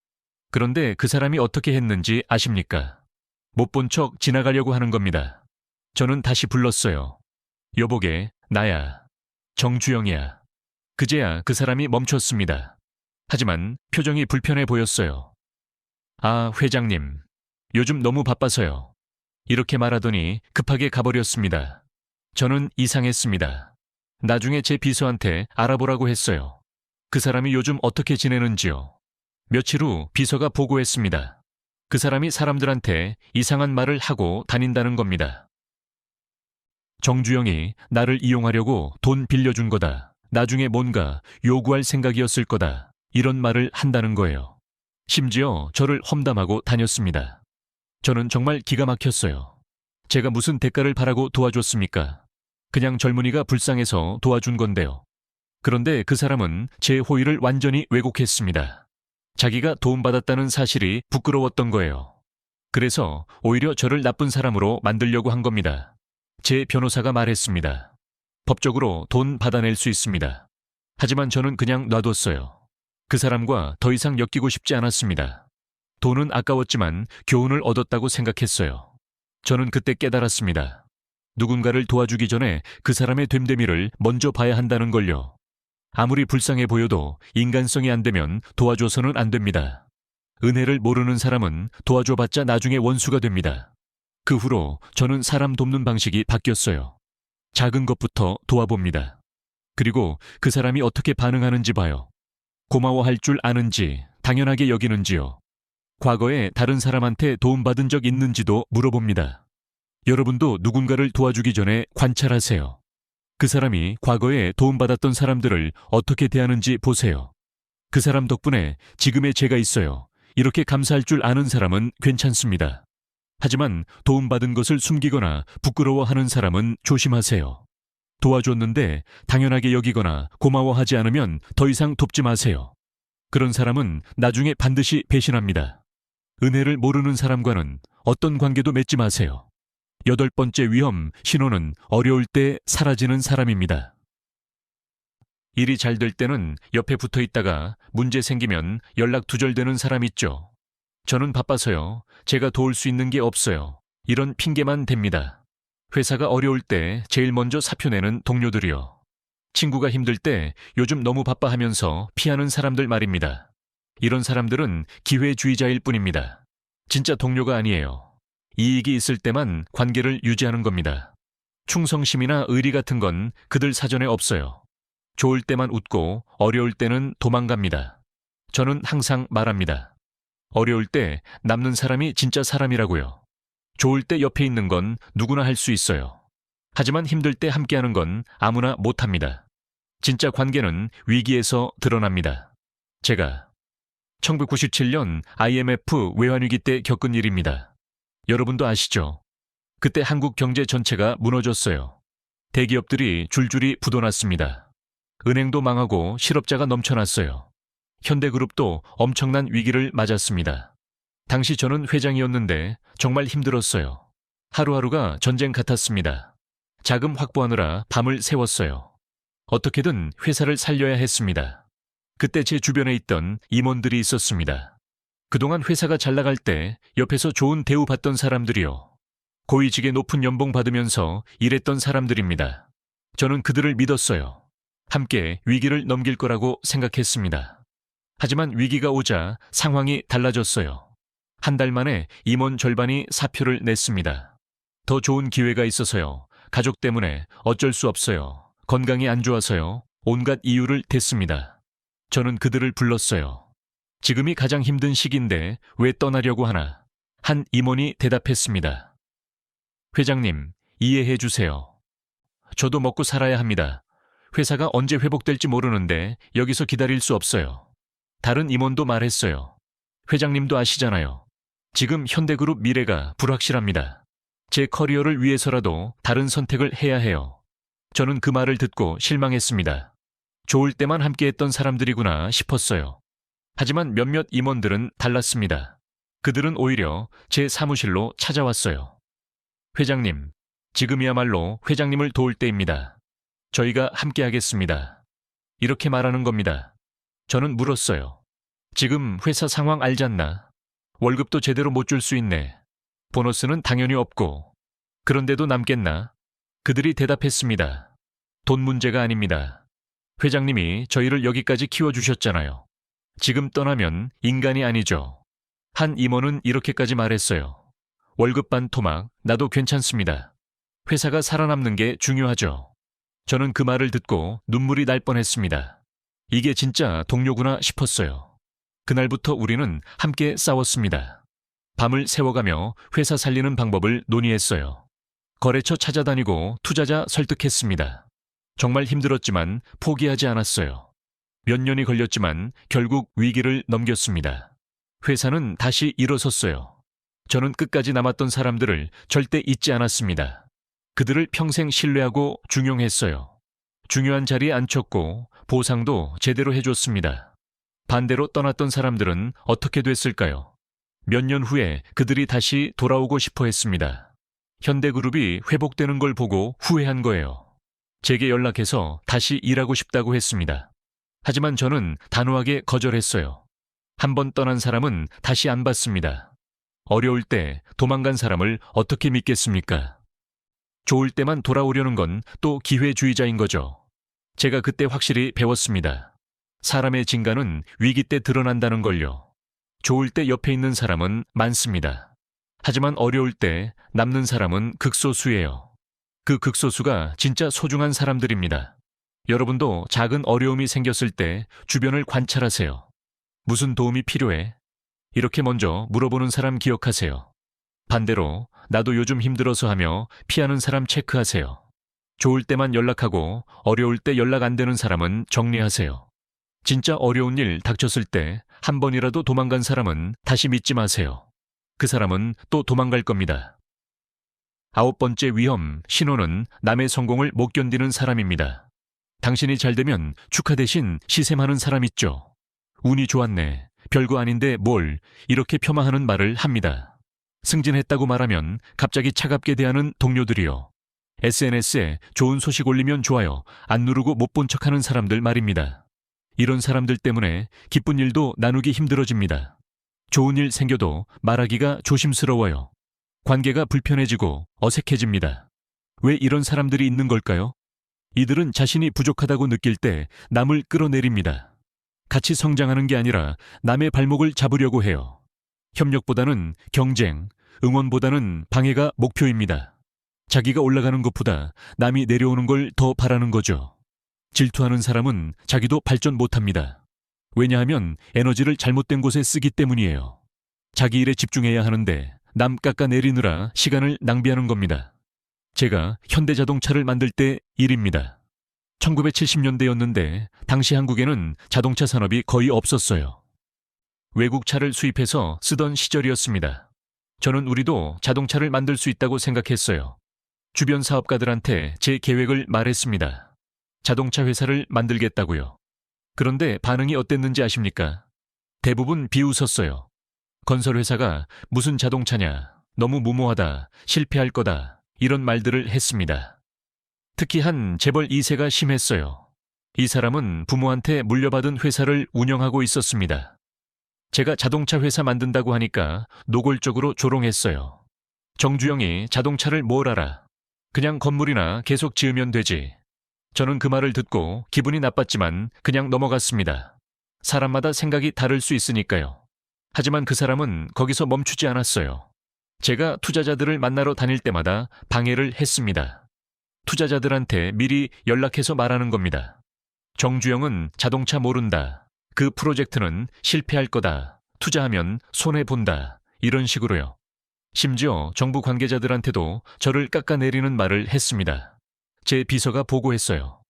그런데 그 사람이 어떻게 했는지 아십니까? 못 본 척 지나가려고 하는 겁니다. 저는 다시 불렀어요. 여보게, 나야. 정주영이야. 그제야 그 사람이 멈췄습니다. 하지만 표정이 불편해 보였어요. 아, 회장님. 요즘 너무 바빠서요. 이렇게 말하더니 급하게 가버렸습니다. 저는 이상했습니다. 나중에 제 비서한테 알아보라고 했어요. 그 사람이 요즘 어떻게 지내는지요. 며칠 후 비서가 보고했습니다. 그 사람이 사람들한테 이상한 말을 하고 다닌다는 겁니다. 정주영이 나를 이용하려고 돈 빌려준 거다. 나중에 뭔가 요구할 생각이었을 거다. 이런 말을 한다는 거예요. 심지어 저를 험담하고 다녔습니다. 저는 정말 기가 막혔어요. 제가 무슨 대가를 바라고 도와줬습니까? 그냥 젊은이가 불쌍해서 도와준 건데요. 그런데 그 사람은 제 호의를 완전히 왜곡했습니다. 자기가 도움받았다는 사실이 부끄러웠던 거예요. 그래서 오히려 저를 나쁜 사람으로 만들려고 한 겁니다. 제 변호사가 말했습니다. 법적으로 돈 받아낼 수 있습니다. 하지만 저는 그냥 놔뒀어요. 그 사람과 더 이상 엮이고 싶지 않았습니다. 돈은 아까웠지만 교훈을 얻었다고 생각했어요. 저는 그때 깨달았습니다. 누군가를 도와주기 전에 그 사람의 됨됨이를 먼저 봐야 한다는 걸요. 아무리 불쌍해 보여도 인간성이 안 되면 도와줘서는 안 됩니다. 은혜를 모르는 사람은 도와줘봤자 나중에 원수가 됩니다. 그 후로 저는 사람 돕는 방식이 바뀌었어요. 작은 것부터 도와봅니다. 그리고 그 사람이 어떻게 반응하는지 봐요. 고마워할 줄 아는지, 당연하게 여기는지요. 과거에 다른 사람한테 도움받은 적 있는지도 물어봅니다. 여러분도 누군가를 도와주기 전에 관찰하세요. 그 사람이 과거에 도움받았던 사람들을 어떻게 대하는지 보세요. 그 사람 덕분에 지금의 제가 있어요. 이렇게 감사할 줄 아는 사람은 괜찮습니다. 하지만 도움받은 것을 숨기거나 부끄러워하는 사람은 조심하세요. 도와줬는데 당연하게 여기거나 고마워하지 않으면 더 이상 돕지 마세요. 그런 사람은 나중에 반드시 배신합니다. 은혜를 모르는 사람과는 어떤 관계도 맺지 마세요. 8번째 위험 신호는 어려울 때 사라지는 사람입니다. 일이 잘 될 때는 옆에 붙어 있다가 문제 생기면 연락 두절되는 사람 있죠. 저는 바빠서요. 제가 도울 수 있는 게 없어요. 이런 핑계만 댑니다. 회사가 어려울 때 제일 먼저 사표 내는 동료들이요. 친구가 힘들 때 요즘 너무 바빠하면서 피하는 사람들 말입니다. 이런 사람들은 기회주의자일 뿐입니다. 진짜 동료가 아니에요. 이익이 있을 때만 관계를 유지하는 겁니다. 충성심이나 의리 같은 건 그들 사전에 없어요. 좋을 때만 웃고 어려울 때는 도망갑니다. 저는 항상 말합니다. 어려울 때 남는 사람이 진짜 사람이라고요. 좋을 때 옆에 있는 건 누구나 할 수 있어요. 하지만 힘들 때 함께하는 건 아무나 못합니다. 진짜 관계는 위기에서 드러납니다. 제가 1997년 IMF 외환위기 때 겪은 일입니다. 여러분도 아시죠? 그때 한국 경제 전체가 무너졌어요. 대기업들이 줄줄이 부도났습니다. 은행도 망하고 실업자가 넘쳐났어요. 현대그룹도 엄청난 위기를 맞았습니다. 당시 저는 회장이었는데 정말 힘들었어요. 하루하루가 전쟁 같았습니다. 자금 확보하느라 밤을 새웠어요. 어떻게든 회사를 살려야 했습니다. 그때 제 주변에 있던 임원들이 있었습니다. 그동안 회사가 잘 나갈 때 옆에서 좋은 대우 받던 사람들이요. 고위직의 높은 연봉 받으면서 일했던 사람들입니다. 저는 그들을 믿었어요. 함께 위기를 넘길 거라고 생각했습니다. 하지만 위기가 오자 상황이 달라졌어요. 한 달 만에 임원 절반이 사표를 냈습니다. 더 좋은 기회가 있어서요. 가족 때문에 어쩔 수 없어요. 건강이 안 좋아서요. 온갖 이유를 댔습니다. 저는 그들을 불렀어요. 지금이 가장 힘든 시기인데 왜 떠나려고 하나? 한 임원이 대답했습니다. 회장님, 이해해 주세요. 저도 먹고 살아야 합니다. 회사가 언제 회복될지 모르는데 여기서 기다릴 수 없어요. 다른 임원도 말했어요. 회장님도 아시잖아요. 지금 현대그룹 미래가 불확실합니다. 제 커리어를 위해서라도 다른 선택을 해야 해요. 저는 그 말을 듣고 실망했습니다. 좋을 때만 함께했던 사람들이구나 싶었어요. 하지만 몇몇 임원들은 달랐습니다. 그들은 오히려 제 사무실로 찾아왔어요. 회장님, 지금이야말로 회장님을 도울 때입니다. 저희가 함께하겠습니다. 이렇게 말하는 겁니다. 저는 물었어요. 지금 회사 상황 알잖나? 월급도 제대로 못 줄 수 있네. 보너스는 당연히 없고. 그런데도 남겠나? 그들이 대답했습니다. 돈 문제가 아닙니다. 회장님이 저희를 여기까지 키워주셨잖아요. 지금 떠나면 인간이 아니죠. 한 임원은 이렇게까지 말했어요. 월급 반 토막, 나도 괜찮습니다. 회사가 살아남는 게 중요하죠. 저는 그 말을 듣고 눈물이 날 뻔했습니다. 이게 진짜 동료구나 싶었어요. 그날부터 우리는 함께 싸웠습니다. 밤을 새워가며 회사 살리는 방법을 논의했어요. 거래처 찾아다니고 투자자 설득했습니다. 정말 힘들었지만 포기하지 않았어요. 몇 년이 걸렸지만 결국 위기를 넘겼습니다. 회사는 다시 일어섰어요. 저는 끝까지 남았던 사람들을 절대 잊지 않았습니다. 그들을 평생 신뢰하고 중용했어요. 중요한 자리에 앉혔고 보상도 제대로 해줬습니다. 반대로 떠났던 사람들은 어떻게 됐을까요? 몇 년 후에 그들이 다시 돌아오고 싶어 했습니다. 현대그룹이 회복되는 걸 보고 후회한 거예요. 제게 연락해서 다시 일하고 싶다고 했습니다. 하지만 저는 단호하게 거절했어요. 한 번 떠난 사람은 다시 안 받습니다. 어려울 때 도망간 사람을 어떻게 믿겠습니까? 좋을 때만 돌아오려는 건 또 기회주의자인 거죠. 제가 그때 확실히 배웠습니다. 사람의 진가는 위기 때 드러난다는 걸요. 좋을 때 옆에 있는 사람은 많습니다. 하지만 어려울 때 남는 사람은 극소수예요. 그 극소수가 진짜 소중한 사람들입니다. 여러분도 작은 어려움이 생겼을 때 주변을 관찰하세요. 무슨 도움이 필요해? 이렇게 먼저 물어보는 사람 기억하세요. 반대로 나도 요즘 힘들어서 하며 피하는 사람 체크하세요. 좋을 때만 연락하고 어려울 때 연락 안 되는 사람은 정리하세요. 진짜 어려운 일 닥쳤을 때 한 번이라도 도망간 사람은 다시 믿지 마세요. 그 사람은 또 도망갈 겁니다. 9번째 위험, 신호는 남의 성공을 못 견디는 사람입니다. 당신이 잘 되면 축하 대신 시샘하는 사람 있죠. 운이 좋았네. 별거 아닌데 뭘 이렇게 폄하하는 말을 합니다. 승진했다고 말하면 갑자기 차갑게 대하는 동료들이요. SNS에 좋은 소식 올리면 좋아요 안 누르고 못 본 척하는 사람들 말입니다. 이런 사람들 때문에 기쁜 일도 나누기 힘들어집니다. 좋은 일 생겨도 말하기가 조심스러워요. 관계가 불편해지고 어색해집니다. 왜 이런 사람들이 있는 걸까요? 이들은 자신이 부족하다고 느낄 때 남을 끌어내립니다. 같이 성장하는 게 아니라 남의 발목을 잡으려고 해요. 협력보다는 경쟁, 응원보다는 방해가 목표입니다. 자기가 올라가는 것보다 남이 내려오는 걸 더 바라는 거죠. 질투하는 사람은 자기도 발전 못합니다. 왜냐하면 에너지를 잘못된 곳에 쓰기 때문이에요. 자기 일에 집중해야 하는데 남 깎아내리느라 시간을 낭비하는 겁니다. 제가 현대자동차를 만들 때 일입니다. 1970년대였는데 당시 한국에는 자동차 산업이 거의 없었어요. 외국 차를 수입해서 쓰던 시절이었습니다. 저는 우리도 자동차를 만들 수 있다고 생각했어요. 주변 사업가들한테 제 계획을 말했습니다. 자동차 회사를 만들겠다고요. 그런데 반응이 어땠는지 아십니까? 대부분 비웃었어요. 건설회사가 무슨 자동차냐, 너무 무모하다, 실패할 거다 이런 말들을 했습니다. 특히 한 재벌 2세가 심했어요. 이 사람은 부모한테 물려받은 회사를 운영하고 있었습니다. 제가 자동차 회사 만든다고 하니까 노골적으로 조롱했어요. 정주영이 자동차를 뭘 알아? 그냥 건물이나 계속 지으면 되지. 저는 그 말을 듣고 기분이 나빴지만 그냥 넘어갔습니다. 사람마다 생각이 다를 수 있으니까요. 하지만 그 사람은 거기서 멈추지 않았어요. 제가 투자자들을 만나러 다닐 때마다 방해를 했습니다. 투자자들한테 미리 연락해서 말하는 겁니다. 정주영은 자동차 모른다. 그 프로젝트는 실패할 거다. 투자하면 손해본다. 이런 식으로요. 심지어 정부 관계자들한테도 저를 깎아내리는 말을 했습니다. 제 비서가 보고했어요.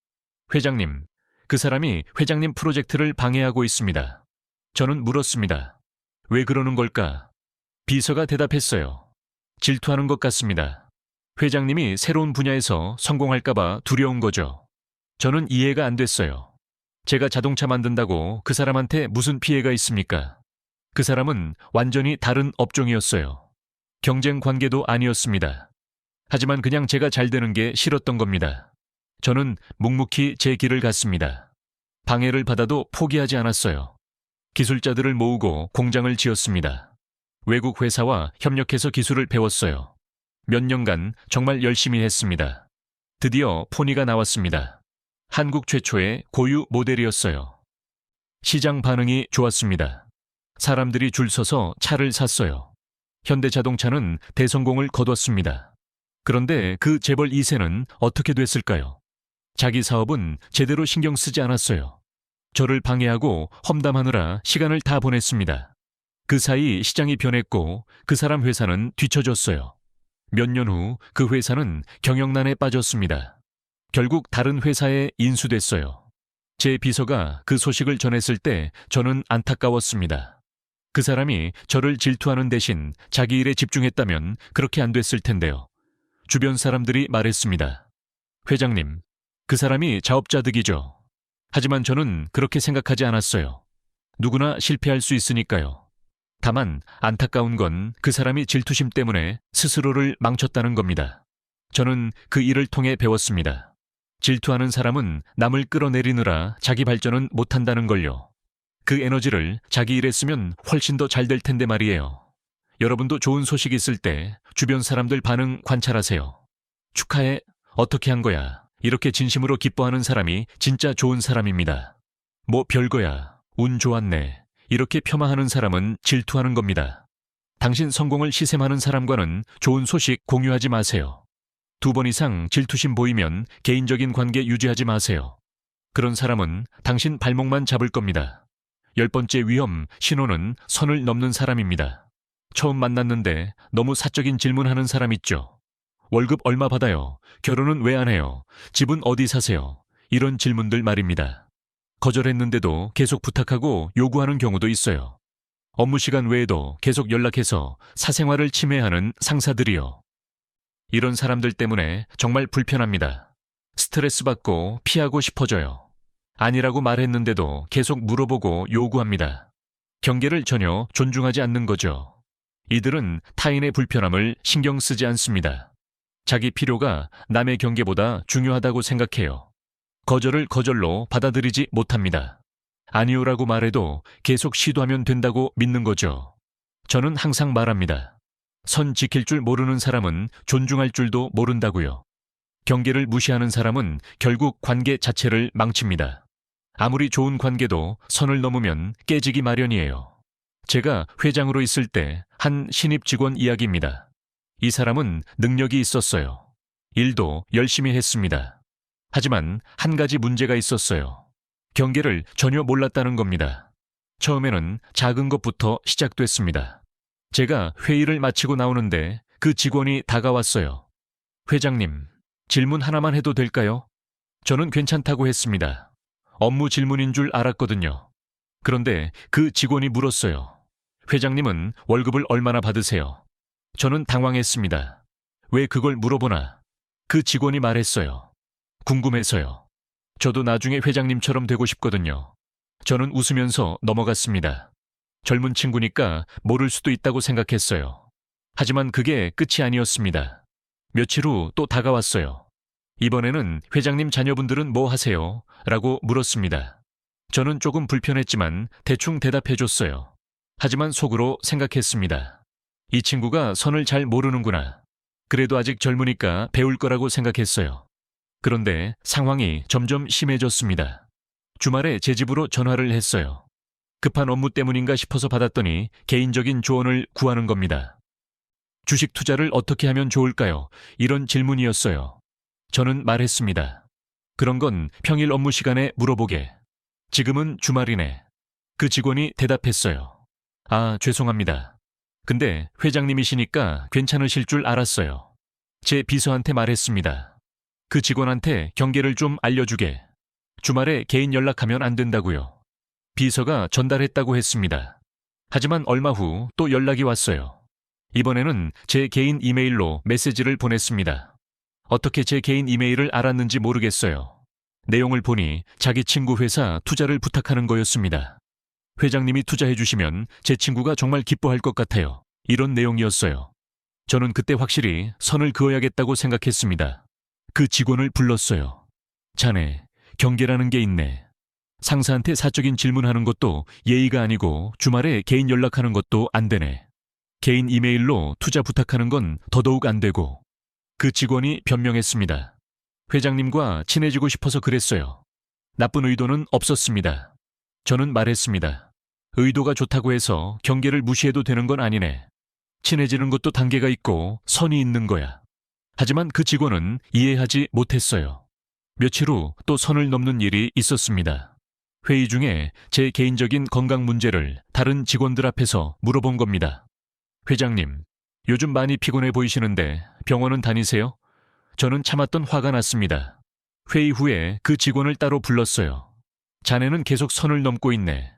회장님, 그 사람이 회장님 프로젝트를 방해하고 있습니다. 저는 물었습니다. 왜 그러는 걸까? 비서가 대답했어요. 질투하는 것 같습니다. 회장님이 새로운 분야에서 성공할까봐 두려운 거죠. 저는 이해가 안 됐어요. 제가 자동차 만든다고 그 사람한테 무슨 피해가 있습니까? 그 사람은 완전히 다른 업종이었어요. 경쟁 관계도 아니었습니다. 하지만 그냥 제가 잘 되는 게 싫었던 겁니다. 저는 묵묵히 제 길을 갔습니다. 방해를 받아도 포기하지 않았어요. 기술자들을 모으고 공장을 지었습니다. 외국 회사와 협력해서 기술을 배웠어요. 몇 년간 정말 열심히 했습니다. 드디어 포니가 나왔습니다. 한국 최초의 고유 모델이었어요. 시장 반응이 좋았습니다. 사람들이 줄 서서 차를 샀어요. 현대자동차는 대성공을 거뒀습니다. 그런데 그 재벌 2세는 어떻게 됐을까요? 자기 사업은 제대로 신경 쓰지 않았어요. 저를 방해하고 험담하느라 시간을 다 보냈습니다. 그 사이 시장이 변했고 그 사람 회사는 뒤처졌어요. 몇 년 후 그 회사는 경영난에 빠졌습니다. 결국 다른 회사에 인수됐어요. 제 비서가 그 소식을 전했을 때 저는 안타까웠습니다. 그 사람이 저를 질투하는 대신 자기 일에 집중했다면 그렇게 안 됐을 텐데요. 주변 사람들이 말했습니다. 회장님, 그 사람이 자업자득이죠. 하지만 저는 그렇게 생각하지 않았어요. 누구나 실패할 수 있으니까요. 다만 안타까운 건 그 사람이 질투심 때문에 스스로를 망쳤다는 겁니다. 저는 그 일을 통해 배웠습니다. 질투하는 사람은 남을 끌어내리느라 자기 발전은 못한다는 걸요. 그 에너지를 자기 일에 쓰면 훨씬 더 잘 될 텐데 말이에요. 여러분도 좋은 소식 있을 때 주변 사람들 반응 관찰하세요. 축하해, 어떻게 한 거야. 이렇게 진심으로 기뻐하는 사람이 진짜 좋은 사람입니다. 뭐 별거야, 운 좋았네. 이렇게 폄하하는 사람은 질투하는 겁니다. 당신 성공을 시샘하는 사람과는 좋은 소식 공유하지 마세요. 2번 이상 질투심 보이면 개인적인 관계 유지하지 마세요. 그런 사람은 당신 발목만 잡을 겁니다. 10번째 위험, 신호는 선을 넘는 사람입니다. 처음 만났는데 너무 사적인 질문하는 사람 있죠. 월급 얼마 받아요? 결혼은 왜 안 해요? 집은 어디 사세요? 이런 질문들 말입니다. 거절했는데도 계속 부탁하고 요구하는 경우도 있어요. 업무 시간 외에도 계속 연락해서 사생활을 침해하는 상사들이요. 이런 사람들 때문에 정말 불편합니다. 스트레스 받고 피하고 싶어져요. 아니라고 말했는데도 계속 물어보고 요구합니다. 경계를 전혀 존중하지 않는 거죠. 이들은 타인의 불편함을 신경 쓰지 않습니다. 자기 필요가 남의 경계보다 중요하다고 생각해요. 거절을 거절로 받아들이지 못합니다. 아니오라고 말해도 계속 시도하면 된다고 믿는 거죠. 저는 항상 말합니다. 선 지킬 줄 모르는 사람은 존중할 줄도 모른다고요. 경계를 무시하는 사람은 결국 관계 자체를 망칩니다. 아무리 좋은 관계도 선을 넘으면 깨지기 마련이에요. 제가 회장으로 있을 때 한 신입 직원 이야기입니다. 이 사람은 능력이 있었어요. 일도 열심히 했습니다. 하지만 한 가지 문제가 있었어요. 경계를 전혀 몰랐다는 겁니다. 처음에는 작은 것부터 시작됐습니다. 제가 회의를 마치고 나오는데 그 직원이 다가왔어요. 회장님, 질문 하나만 해도 될까요? 저는 괜찮다고 했습니다. 업무 질문인 줄 알았거든요. 그런데 그 직원이 물었어요. 회장님은 월급을 얼마나 받으세요? 저는 당황했습니다. 왜 그걸 물어보나? 그 직원이 말했어요. 궁금해서요. 저도 나중에 회장님처럼 되고 싶거든요. 저는 웃으면서 넘어갔습니다. 젊은 친구니까 모를 수도 있다고 생각했어요. 하지만 그게 끝이 아니었습니다. 며칠 후 또 다가왔어요. 이번에는 회장님 자녀분들은 뭐 하세요? 라고 물었습니다. 저는 조금 불편했지만 대충 대답해줬어요. 하지만 속으로 생각했습니다. 이 친구가 선을 잘 모르는구나. 그래도 아직 젊으니까 배울 거라고 생각했어요. 그런데 상황이 점점 심해졌습니다. 주말에 제 집으로 전화를 했어요. 급한 업무 때문인가 싶어서 받았더니 개인적인 조언을 구하는 겁니다. 주식 투자를 어떻게 하면 좋을까요? 이런 질문이었어요. 저는 말했습니다. 그런 건 평일 업무 시간에 물어보게. 지금은 주말이네. 그 직원이 대답했어요. 아, 죄송합니다. 근데 회장님이시니까 괜찮으실 줄 알았어요. 제 비서한테 말했습니다. 그 직원한테 경계를 좀 알려주게. 주말에 개인 연락하면 안 된다고요. 비서가 전달했다고 했습니다. 하지만 얼마 후 또 연락이 왔어요. 이번에는 제 개인 이메일로 메시지를 보냈습니다. 어떻게 제 개인 이메일을 알았는지 모르겠어요. 내용을 보니 자기 친구 회사 투자를 부탁하는 거였습니다. 회장님이 투자해 주시면 제 친구가 정말 기뻐할 것 같아요. 이런 내용이었어요. 저는 그때 확실히 선을 그어야겠다고 생각했습니다. 그 직원을 불렀어요. 자네, 경계라는 게 있네. 상사한테 사적인 질문하는 것도 예의가 아니고 주말에 개인 연락하는 것도 안 되네. 개인 이메일로 투자 부탁하는 건 더더욱 안 되고. 그 직원이 변명했습니다. 회장님과 친해지고 싶어서 그랬어요. 나쁜 의도는 없었습니다. 저는 말했습니다. 의도가 좋다고 해서 경계를 무시해도 되는 건 아니네. 친해지는 것도 단계가 있고 선이 있는 거야. 하지만 그 직원은 이해하지 못했어요. 며칠 후 또 선을 넘는 일이 있었습니다. 회의 중에 제 개인적인 건강 문제를 다른 직원들 앞에서 물어본 겁니다. 회장님, 요즘 많이 피곤해 보이시는데 병원은 다니세요? 저는 참았던 화가 났습니다. 회의 후에 그 직원을 따로 불렀어요. 자네는 계속 선을 넘고 있네.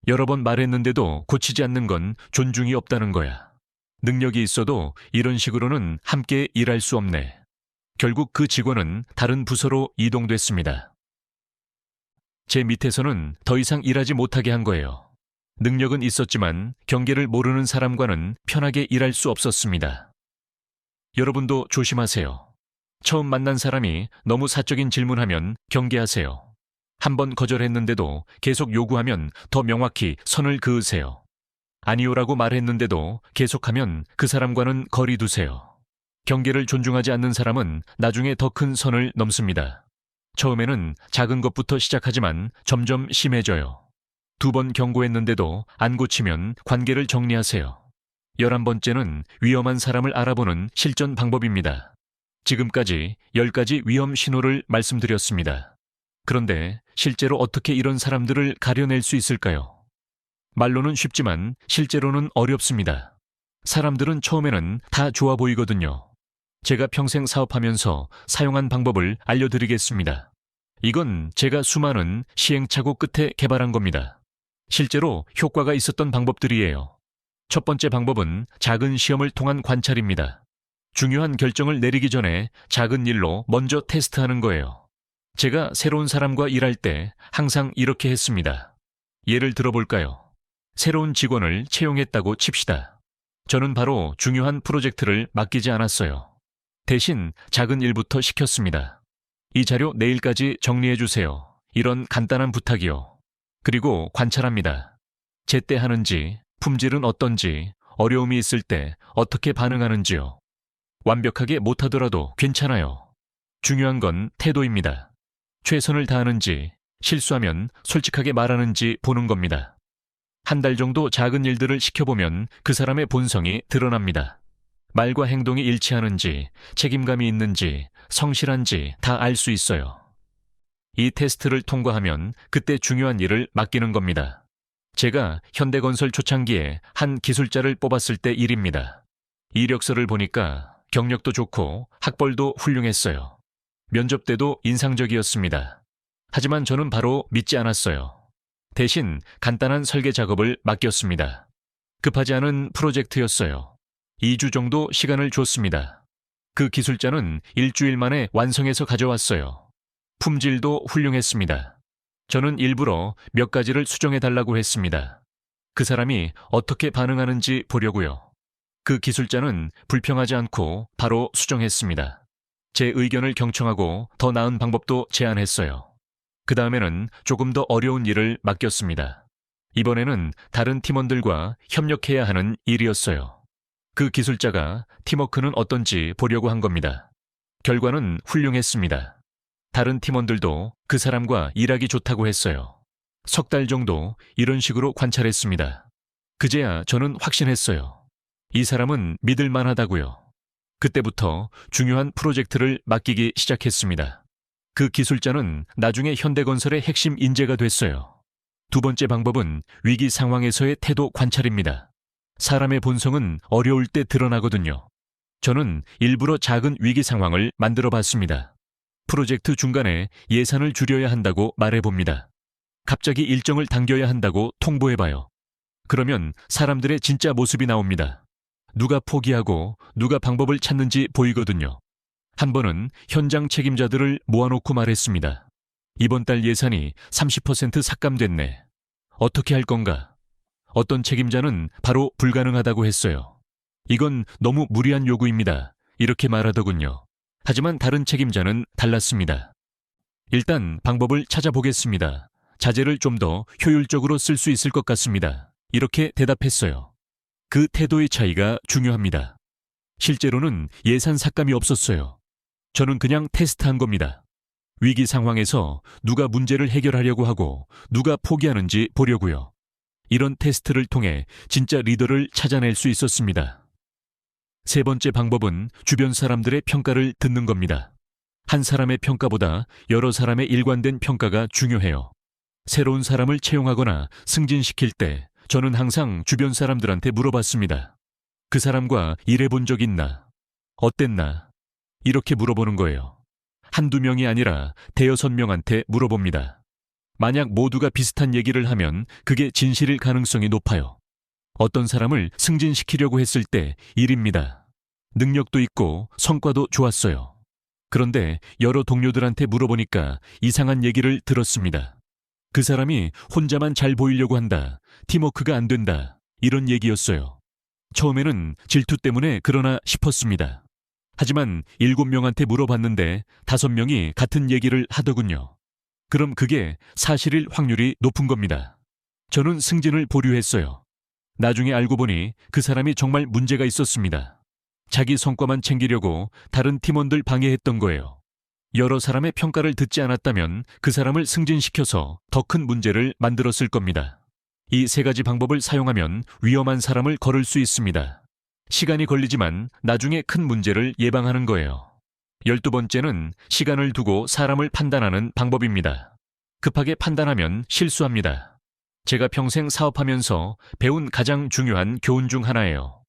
여러 번 말했는데도 고치지 않는 건 존중이 없다는 거야. 능력이 있어도 이런 식으로는 함께 일할 수 없네. 결국 그 직원은 다른 부서로 이동됐습니다. 제 밑에서는 더 이상 일하지 못하게 한 거예요. 능력은 있었지만 경계를 모르는 사람과는 편하게 일할 수 없었습니다. 여러분도 조심하세요. 처음 만난 사람이 너무 사적인 질문하면 경계하세요. 한번 거절했는데도 계속 요구하면 더 명확히 선을 그으세요. 아니오라고 말했는데도 계속하면 그 사람과는 거리 두세요. 경계를 존중하지 않는 사람은 나중에 더 큰 선을 넘습니다. 처음에는 작은 것부터 시작하지만 점점 심해져요. 2번 경고했는데도 안 고치면 관계를 정리하세요. 11번째는 위험한 사람을 알아보는 실전 방법입니다. 지금까지 10가지 위험 신호를 말씀드렸습니다. 그런데 실제로 어떻게 이런 사람들을 가려낼 수 있을까요? 말로는 쉽지만 실제로는 어렵습니다. 사람들은 처음에는 다 좋아 보이거든요. 제가 평생 사업하면서 사용한 방법을 알려드리겠습니다. 이건 제가 수많은 시행착오 끝에 개발한 겁니다. 실제로 효과가 있었던 방법들이에요. 첫 번째 방법은 작은 시험을 통한 관찰입니다. 중요한 결정을 내리기 전에 작은 일로 먼저 테스트하는 거예요. 제가 새로운 사람과 일할 때 항상 이렇게 했습니다. 예를 들어볼까요? 새로운 직원을 채용했다고 칩시다. 저는 바로 중요한 프로젝트를 맡기지 않았어요. 대신 작은 일부터 시켰습니다. 이 자료 내일까지 정리해 주세요. 이런 간단한 부탁이요. 그리고 관찰합니다. 제때 하는지, 품질은 어떤지, 어려움이 있을 때 어떻게 반응하는지요. 완벽하게 못하더라도 괜찮아요. 중요한 건 태도입니다. 최선을 다하는지, 실수하면 솔직하게 말하는지 보는 겁니다. 한 달 정도 작은 일들을 시켜보면 그 사람의 본성이 드러납니다. 말과 행동이 일치하는지, 책임감이 있는지, 성실한지 다 알 수 있어요. 이 테스트를 통과하면 그때 중요한 일을 맡기는 겁니다. 제가 현대건설 초창기에 한 기술자를 뽑았을 때 일입니다. 이력서를 보니까 경력도 좋고 학벌도 훌륭했어요. 면접 때도 인상적이었습니다. 하지만 저는 바로 믿지 않았어요. 대신 간단한 설계 작업을 맡겼습니다. 급하지 않은 프로젝트였어요. 2주 정도 시간을 줬습니다. 그 기술자는 일주일 만에 완성해서 가져왔어요. 품질도 훌륭했습니다. 저는 일부러 몇 가지를 수정해달라고 했습니다. 그 사람이 어떻게 반응하는지 보려고요. 그 기술자는 불평하지 않고 바로 수정했습니다. 제 의견을 경청하고 더 나은 방법도 제안했어요. 그 다음에는 조금 더 어려운 일을 맡겼습니다. 이번에는 다른 팀원들과 협력해야 하는 일이었어요. 그 기술자가 팀워크는 어떤지 보려고 한 겁니다. 결과는 훌륭했습니다. 다른 팀원들도 그 사람과 일하기 좋다고 했어요. 석 달 정도 이런 식으로 관찰했습니다. 그제야 저는 확신했어요. 이 사람은 믿을 만하다고요. 그때부터 중요한 프로젝트를 맡기기 시작했습니다. 그 기술자는 나중에 현대건설의 핵심 인재가 됐어요. 두 번째 방법은 위기 상황에서의 태도 관찰입니다. 사람의 본성은 어려울 때 드러나거든요. 저는 일부러 작은 위기 상황을 만들어 봤습니다. 프로젝트 중간에 예산을 줄여야 한다고 말해봅니다. 갑자기 일정을 당겨야 한다고 통보해봐요. 그러면 사람들의 진짜 모습이 나옵니다. 누가 포기하고 누가 방법을 찾는지 보이거든요. 한 번은 현장 책임자들을 모아놓고 말했습니다. 이번 달 예산이 30% 삭감됐네. 어떻게 할 건가? 어떤 책임자는 바로 불가능하다고 했어요. 이건 너무 무리한 요구입니다. 이렇게 말하더군요. 하지만 다른 책임자는 달랐습니다. 일단 방법을 찾아보겠습니다. 자재를 좀 더 효율적으로 쓸 수 있을 것 같습니다. 이렇게 대답했어요. 그 태도의 차이가 중요합니다. 실제로는 예산 삭감이 없었어요. 저는 그냥 테스트한 겁니다. 위기 상황에서 누가 문제를 해결하려고 하고 누가 포기하는지 보려고요. 이런 테스트를 통해 진짜 리더를 찾아낼 수 있었습니다. 세 번째 방법은 주변 사람들의 평가를 듣는 겁니다. 한 사람의 평가보다 여러 사람의 일관된 평가가 중요해요. 새로운 사람을 채용하거나 승진시킬 때 저는 항상 주변 사람들한테 물어봤습니다. 그 사람과 일해본 적 있나? 어땠나? 이렇게 물어보는 거예요. 한두 명이 아니라 대여섯 명한테 물어봅니다. 만약 모두가 비슷한 얘기를 하면 그게 진실일 가능성이 높아요. 어떤 사람을 승진시키려고 했을 때 일입니다. 능력도 있고 성과도 좋았어요. 그런데 여러 동료들한테 물어보니까 이상한 얘기를 들었습니다. 그 사람이 혼자만 잘 보이려고 한다. 팀워크가 안 된다. 이런 얘기였어요. 처음에는 질투 때문에 그러나 싶었습니다. 하지만 7명한테 물어봤는데 5명이 같은 얘기를 하더군요. 그럼 그게 사실일 확률이 높은 겁니다. 저는 승진을 보류했어요. 나중에 알고 보니 그 사람이 정말 문제가 있었습니다. 자기 성과만 챙기려고 다른 팀원들 방해했던 거예요. 여러 사람의 평가를 듣지 않았다면 그 사람을 승진시켜서 더 큰 문제를 만들었을 겁니다. 이 세 가지 방법을 사용하면 위험한 사람을 거를 수 있습니다. 시간이 걸리지만 나중에 큰 문제를 예방하는 거예요. 12번째는 시간을 두고 사람을 판단하는 방법입니다. 급하게 판단하면 실수합니다. 제가 평생 사업하면서 배운 가장 중요한 교훈 중 하나예요.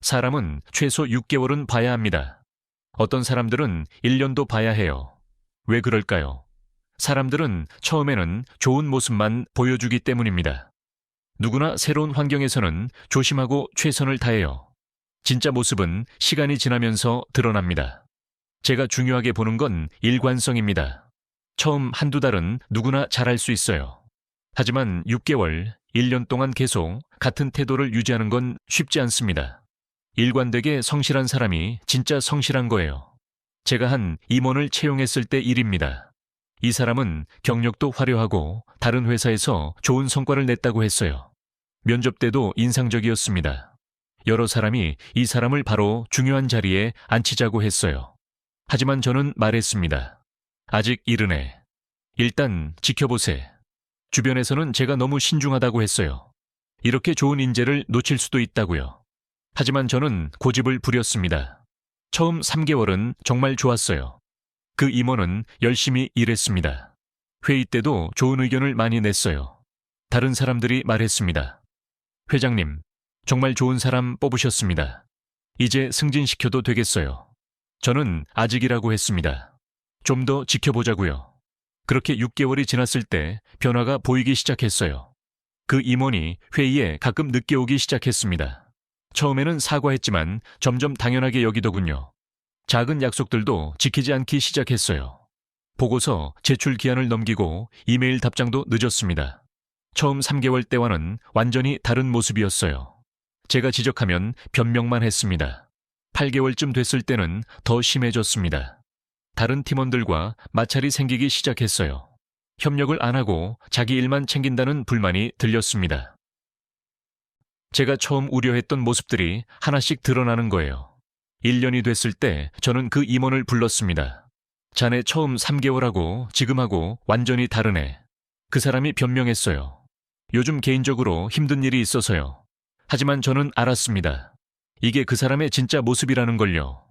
사람은 최소 6개월은 봐야 합니다. 어떤 사람들은 1년도 봐야 해요. 왜 그럴까요? 사람들은 처음에는 좋은 모습만 보여주기 때문입니다. 누구나 새로운 환경에서는 조심하고 최선을 다해요. 진짜 모습은 시간이 지나면서 드러납니다. 제가 중요하게 보는 건 일관성입니다. 처음 한두 달은 누구나 잘할 수 있어요. 하지만 6개월, 1년 동안 계속 같은 태도를 유지하는 건 쉽지 않습니다. 일관되게 성실한 사람이 진짜 성실한 거예요. 제가 한 임원을 채용했을 때 일입니다. 이 사람은 경력도 화려하고 다른 회사에서 좋은 성과를 냈다고 했어요. 면접 때도 인상적이었습니다. 여러 사람이 이 사람을 바로 중요한 자리에 앉히자고 했어요. 하지만 저는 말했습니다. 아직 이르네. 일단 지켜보세. 주변에서는 제가 너무 신중하다고 했어요. 이렇게 좋은 인재를 놓칠 수도 있다고요. 하지만 저는 고집을 부렸습니다. 처음 3개월은 정말 좋았어요. 그 임원은 열심히 일했습니다. 회의 때도 좋은 의견을 많이 냈어요. 다른 사람들이 말했습니다. 회장님, 정말 좋은 사람 뽑으셨습니다. 이제 승진시켜도 되겠어요. 저는 아직이라고 했습니다. 좀 더 지켜보자고요. 그렇게 6개월이 지났을 때 변화가 보이기 시작했어요. 그 임원이 회의에 가끔 늦게 오기 시작했습니다. 처음에는 사과했지만 점점 당연하게 여기더군요. 작은 약속들도 지키지 않기 시작했어요. 보고서 제출 기한을 넘기고 이메일 답장도 늦었습니다. 처음 3개월 때와는 완전히 다른 모습이었어요. 제가 지적하면 변명만 했습니다. 8개월쯤 됐을 때는 더 심해졌습니다. 다른 팀원들과 마찰이 생기기 시작했어요. 협력을 안 하고 자기 일만 챙긴다는 불만이 들렸습니다. 제가 처음 우려했던 모습들이 하나씩 드러나는 거예요. 1년이 됐을 때 저는 그 임원을 불렀습니다. 자네 처음 3개월하고 지금하고 완전히 다르네. 그 사람이 변명했어요. 요즘 개인적으로 힘든 일이 있어서요. 하지만 저는 알았습니다. 이게 그 사람의 진짜 모습이라는 걸요.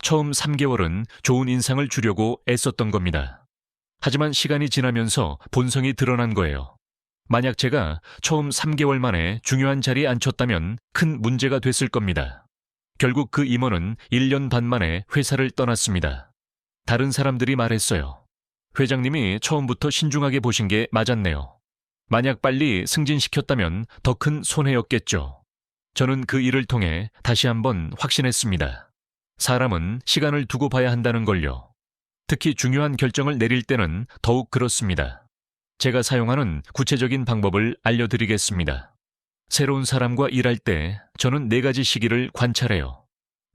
처음 3개월은 좋은 인상을 주려고 애썼던 겁니다. 하지만 시간이 지나면서 본성이 드러난 거예요. 만약 제가 처음 3개월 만에 중요한 자리에 앉혔다면 큰 문제가 됐을 겁니다. 결국 그 임원은 1년 반 만에 회사를 떠났습니다. 다른 사람들이 말했어요. 회장님이 처음부터 신중하게 보신 게 맞았네요. 만약 빨리 승진시켰다면 더 큰 손해였겠죠. 저는 그 일을 통해 다시 한번 확신했습니다. 사람은 시간을 두고 봐야 한다는 걸요. 특히 중요한 결정을 내릴 때는 더욱 그렇습니다. 제가 사용하는 구체적인 방법을 알려드리겠습니다. 새로운 사람과 일할 때 저는 4가지 시기를 관찰해요.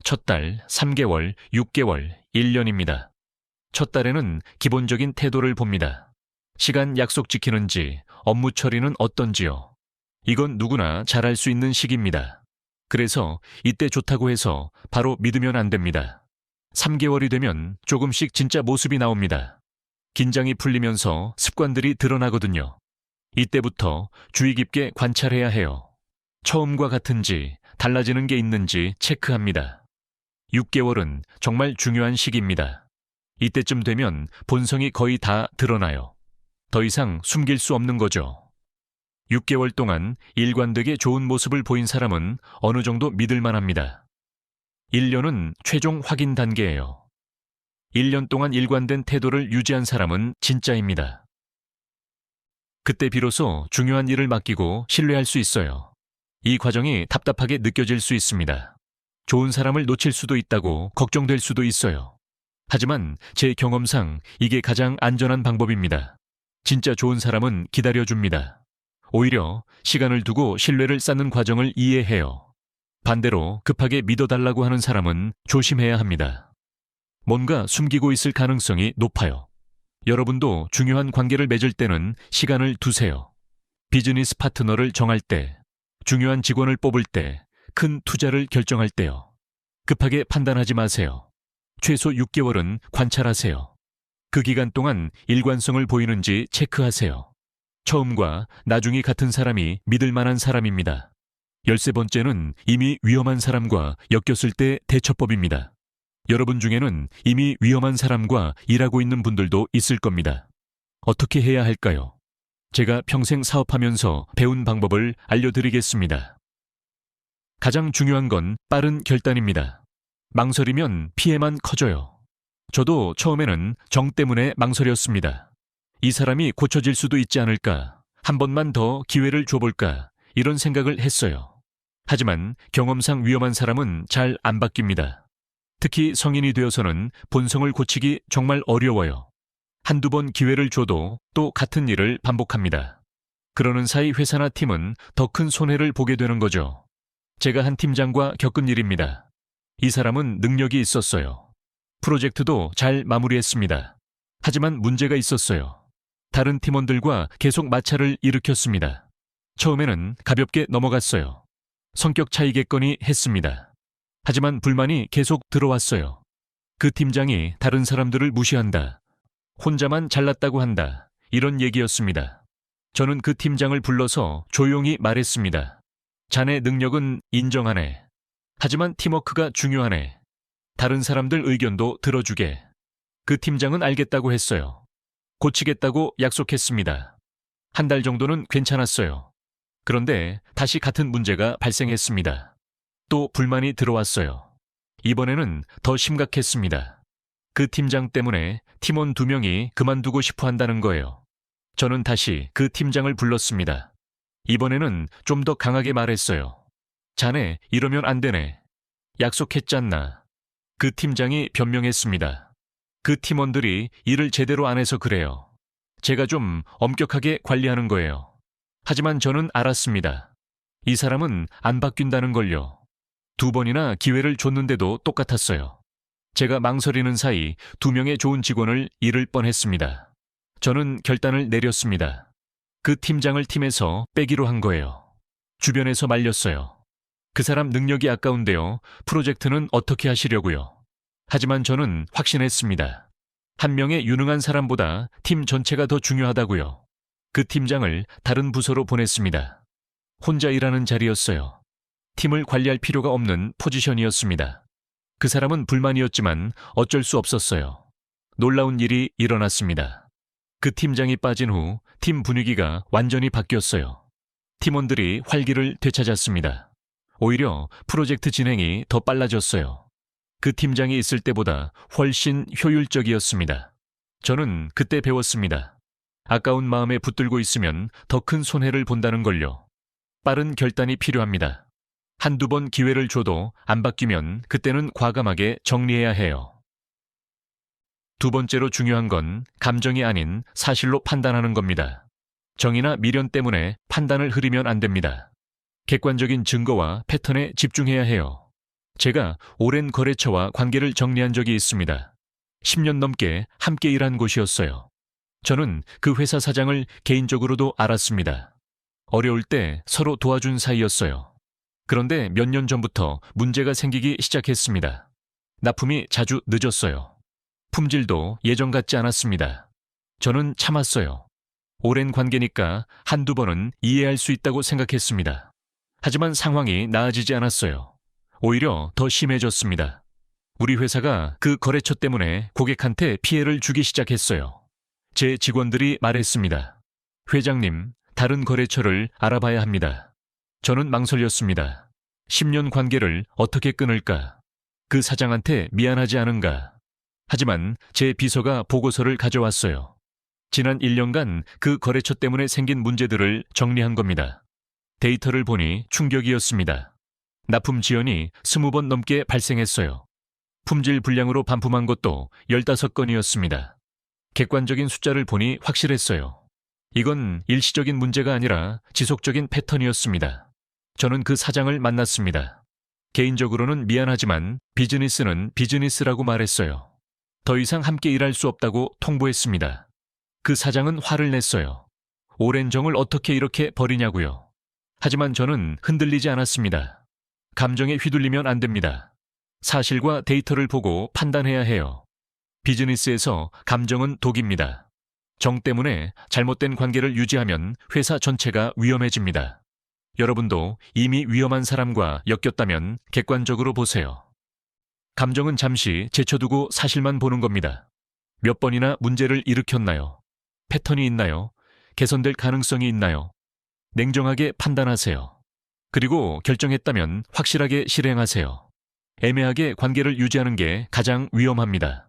첫 달, 3개월, 6개월, 1년입니다. 첫 달에는 기본적인 태도를 봅니다. 시간 약속 지키는지, 업무 처리는 어떤지요. 이건 누구나 잘할 수 있는 시기입니다. 그래서 이때 좋다고 해서 바로 믿으면 안 됩니다. 3개월이 되면 조금씩 진짜 모습이 나옵니다. 긴장이 풀리면서 습관들이 드러나거든요. 이때부터 주의 깊게 관찰해야 해요. 처음과 같은지 달라지는 게 있는지 체크합니다. 6개월은 정말 중요한 시기입니다. 이때쯤 되면 본성이 거의 다 드러나요. 더 이상 숨길 수 없는 거죠. 6개월 동안 일관되게 좋은 모습을 보인 사람은 어느 정도 믿을 만합니다. 1년은 최종 확인 단계예요. 1년 동안 일관된 태도를 유지한 사람은 진짜입니다. 그때 비로소 중요한 일을 맡기고 신뢰할 수 있어요. 이 과정이 답답하게 느껴질 수 있습니다. 좋은 사람을 놓칠 수도 있다고 걱정될 수도 있어요. 하지만 제 경험상 이게 가장 안전한 방법입니다. 진짜 좋은 사람은 기다려줍니다. 오히려 시간을 두고 신뢰를 쌓는 과정을 이해해요. 반대로 급하게 믿어달라고 하는 사람은 조심해야 합니다. 뭔가 숨기고 있을 가능성이 높아요. 여러분도 중요한 관계를 맺을 때는 시간을 두세요. 비즈니스 파트너를 정할 때, 중요한 직원을 뽑을 때, 큰 투자를 결정할 때요. 급하게 판단하지 마세요. 최소 6개월은 관찰하세요. 그 기간 동안 일관성을 보이는지 체크하세요. 처음과 나중이 같은 사람이 믿을 만한 사람입니다. 13번째는 이미 위험한 사람과 엮였을 때 대처법입니다. 여러분 중에는 이미 위험한 사람과 일하고 있는 분들도 있을 겁니다. 어떻게 해야 할까요? 제가 평생 사업하면서 배운 방법을 알려드리겠습니다. 가장 중요한 건 빠른 결단입니다. 망설이면 피해만 커져요. 저도 처음에는 정 때문에 망설였습니다. 이 사람이 고쳐질 수도 있지 않을까, 한 번만 더 기회를 줘볼까, 이런 생각을 했어요. 하지만 경험상 위험한 사람은 잘 안 바뀝니다. 특히 성인이 되어서는 본성을 고치기 정말 어려워요. 한두 번 기회를 줘도 또 같은 일을 반복합니다. 그러는 사이 회사나 팀은 더 큰 손해를 보게 되는 거죠. 제가 한 팀장과 겪은 일입니다. 이 사람은 능력이 있었어요. 프로젝트도 잘 마무리했습니다. 하지만 문제가 있었어요. 다른 팀원들과 계속 마찰을 일으켰습니다. 처음에는 가볍게 넘어갔어요. 성격 차이겠거니 했습니다. 하지만 불만이 계속 들어왔어요. 그 팀장이 다른 사람들을 무시한다, 혼자만 잘났다고 한다, 이런 얘기였습니다. 저는 그 팀장을 불러서 조용히 말했습니다. 자네 능력은 인정하네. 하지만 팀워크가 중요하네. 다른 사람들 의견도 들어주게. 그 팀장은 알겠다고 했어요. 고치겠다고 약속했습니다. 한 달 정도는 괜찮았어요. 그런데 다시 같은 문제가 발생했습니다. 또 불만이 들어왔어요. 이번에는 더 심각했습니다. 그 팀장 때문에 팀원 2명이 그만두고 싶어 한다는 거예요. 저는 다시 그 팀장을 불렀습니다. 이번에는 좀 더 강하게 말했어요. 자네 이러면 안 되네. 약속했잖나. 그 팀장이 변명했습니다. 그 팀원들이 일을 제대로 안 해서 그래요. 제가 좀 엄격하게 관리하는 거예요. 하지만 저는 알았습니다. 이 사람은 안 바뀐다는 걸요. 2번이나 기회를 줬는데도 똑같았어요. 제가 망설이는 사이 2명의 좋은 직원을 잃을 뻔했습니다. 저는 결단을 내렸습니다. 그 팀장을 팀에서 빼기로 한 거예요. 주변에서 말렸어요. 그 사람 능력이 아까운데요. 프로젝트는 어떻게 하시려고요? 하지만 저는 확신했습니다. 한 명의 유능한 사람보다 팀 전체가 더 중요하다고요. 그 팀장을 다른 부서로 보냈습니다. 혼자 일하는 자리였어요. 팀을 관리할 필요가 없는 포지션이었습니다. 그 사람은 불만이었지만 어쩔 수 없었어요. 놀라운 일이 일어났습니다. 그 팀장이 빠진 후 팀 분위기가 완전히 바뀌었어요. 팀원들이 활기를 되찾았습니다. 오히려 프로젝트 진행이 더 빨라졌어요. 그 팀장이 있을 때보다 훨씬 효율적이었습니다. 저는 그때 배웠습니다. 아까운 마음에 붙들고 있으면 더 큰 손해를 본다는 걸요. 빠른 결단이 필요합니다. 한두 번 기회를 줘도 안 바뀌면 그때는 과감하게 정리해야 해요. 2번째로 중요한 건 감정이 아닌 사실로 판단하는 겁니다. 정이나 미련 때문에 판단을 흐리면 안 됩니다. 객관적인 증거와 패턴에 집중해야 해요. 제가 오랜 거래처와 관계를 정리한 적이 있습니다. 10년 넘게 함께 일한 곳이었어요. 저는 그 회사 사장을 개인적으로도 알았습니다. 어려울 때 서로 도와준 사이였어요. 그런데 몇 년 전부터 문제가 생기기 시작했습니다. 납품이 자주 늦었어요. 품질도 예전 같지 않았습니다. 저는 참았어요. 오랜 관계니까 한두 번은 이해할 수 있다고 생각했습니다. 하지만 상황이 나아지지 않았어요. 오히려 더 심해졌습니다. 우리 회사가 그 거래처 때문에 고객한테 피해를 주기 시작했어요. 제 직원들이 말했습니다. 회장님, 다른 거래처를 알아봐야 합니다. 저는 망설였습니다. 10년 관계를 어떻게 끊을까? 그 사장한테 미안하지 않은가? 하지만 제 비서가 보고서를 가져왔어요. 지난 1년간 그 거래처 때문에 생긴 문제들을 정리한 겁니다. 데이터를 보니 충격이었습니다. 납품 지연이 20번 넘게 발생했어요. 품질 불량으로 반품한 것도 15건이었습니다. 객관적인 숫자를 보니 확실했어요. 이건 일시적인 문제가 아니라 지속적인 패턴이었습니다. 저는 그 사장을 만났습니다. 개인적으로는 미안하지만 비즈니스는 비즈니스라고 말했어요. 더 이상 함께 일할 수 없다고 통보했습니다. 그 사장은 화를 냈어요. 오랜 정을 어떻게 이렇게 버리냐고요. 하지만 저는 흔들리지 않았습니다. 감정에 휘둘리면 안 됩니다. 사실과 데이터를 보고 판단해야 해요. 비즈니스에서 감정은 독입니다. 정 때문에 잘못된 관계를 유지하면 회사 전체가 위험해집니다. 여러분도 이미 위험한 사람과 엮였다면 객관적으로 보세요. 감정은 잠시 제쳐두고 사실만 보는 겁니다. 몇 번이나 문제를 일으켰나요? 패턴이 있나요? 개선될 가능성이 있나요? 냉정하게 판단하세요. 그리고 결정했다면 확실하게 실행하세요. 애매하게 관계를 유지하는 게 가장 위험합니다.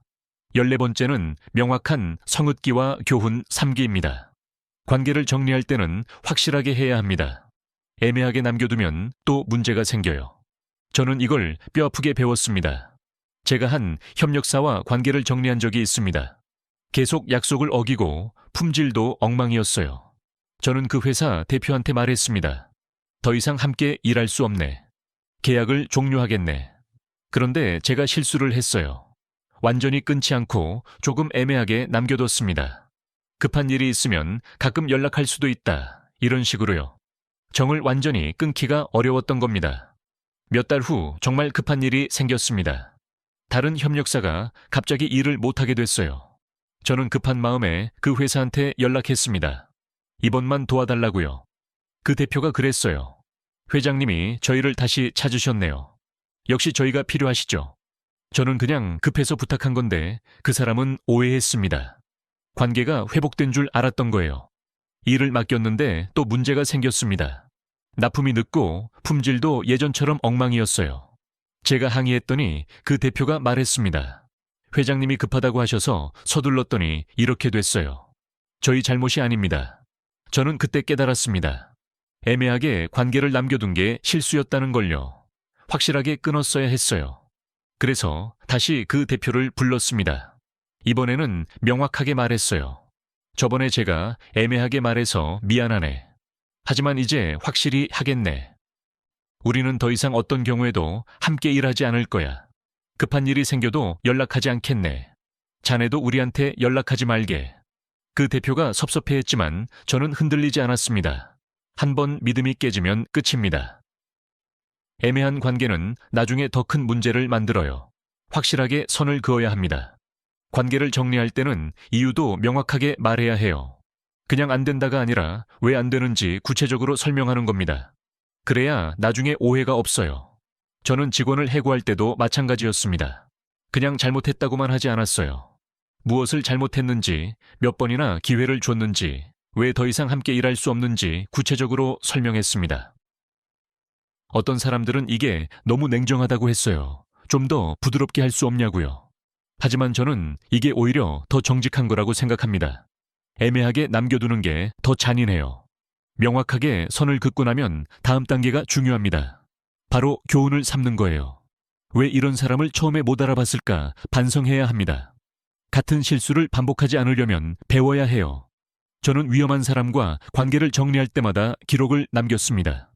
14번째는 명확한 성읍기와 교훈 3기입니다. 관계를 정리할 때는 확실하게 해야 합니다. 애매하게 남겨두면 또 문제가 생겨요. 저는 이걸 뼈아프게 배웠습니다. 제가 한 협력사와 관계를 정리한 적이 있습니다. 계속 약속을 어기고 품질도 엉망이었어요. 저는 그 회사 대표한테 말했습니다. 더 이상 함께 일할 수 없네. 계약을 종료하겠네. 그런데 제가 실수를 했어요. 완전히 끊지 않고 조금 애매하게 남겨뒀습니다. 급한 일이 있으면 가끔 연락할 수도 있다. 이런 식으로요. 정을 완전히 끊기가 어려웠던 겁니다. 몇 달 후 정말 급한 일이 생겼습니다. 다른 협력사가 갑자기 일을 못하게 됐어요. 저는 급한 마음에 그 회사한테 연락했습니다. 이번만 도와달라고요. 그 대표가 그랬어요. 회장님이 저희를 다시 찾으셨네요. 역시 저희가 필요하시죠. 저는 그냥 급해서 부탁한 건데 그 사람은 오해했습니다. 관계가 회복된 줄 알았던 거예요. 일을 맡겼는데 또 문제가 생겼습니다. 납품이 늦고 품질도 예전처럼 엉망이었어요. 제가 항의했더니 그 대표가 말했습니다. 회장님이 급하다고 하셔서 서둘렀더니 이렇게 됐어요. 저희 잘못이 아닙니다. 저는 그때 깨달았습니다. 애매하게 관계를 남겨둔 게 실수였다는 걸요. 확실하게 끊었어야 했어요. 그래서 다시 그 대표를 불렀습니다. 이번에는 명확하게 말했어요. 저번에 제가 애매하게 말해서 미안하네. 하지만 이제 확실히 하겠네. 우리는 더 이상 어떤 경우에도 함께 일하지 않을 거야. 급한 일이 생겨도 연락하지 않겠네. 자네도 우리한테 연락하지 말게. 그 대표가 섭섭해했지만 저는 흔들리지 않았습니다. 한번 믿음이 깨지면 끝입니다. 애매한 관계는 나중에 더 큰 문제를 만들어요. 확실하게 선을 그어야 합니다. 관계를 정리할 때는 이유도 명확하게 말해야 해요. 그냥 안 된다가 아니라 왜 안 되는지 구체적으로 설명하는 겁니다. 그래야 나중에 오해가 없어요. 저는 직원을 해고할 때도 마찬가지였습니다. 그냥 잘못했다고만 하지 않았어요. 무엇을 잘못했는지, 몇 번이나 기회를 줬는지, 왜 더 이상 함께 일할 수 없는지 구체적으로 설명했습니다. 어떤 사람들은 이게 너무 냉정하다고 했어요. 좀 더 부드럽게 할 수 없냐고요. 하지만 저는 이게 오히려 더 정직한 거라고 생각합니다. 애매하게 남겨두는 게 더 잔인해요. 명확하게 선을 긋고 나면 다음 단계가 중요합니다. 바로 교훈을 삼는 거예요. 왜 이런 사람을 처음에 못 알아봤을까 반성해야 합니다. 같은 실수를 반복하지 않으려면 배워야 해요. 저는 위험한 사람과 관계를 정리할 때마다 기록을 남겼습니다.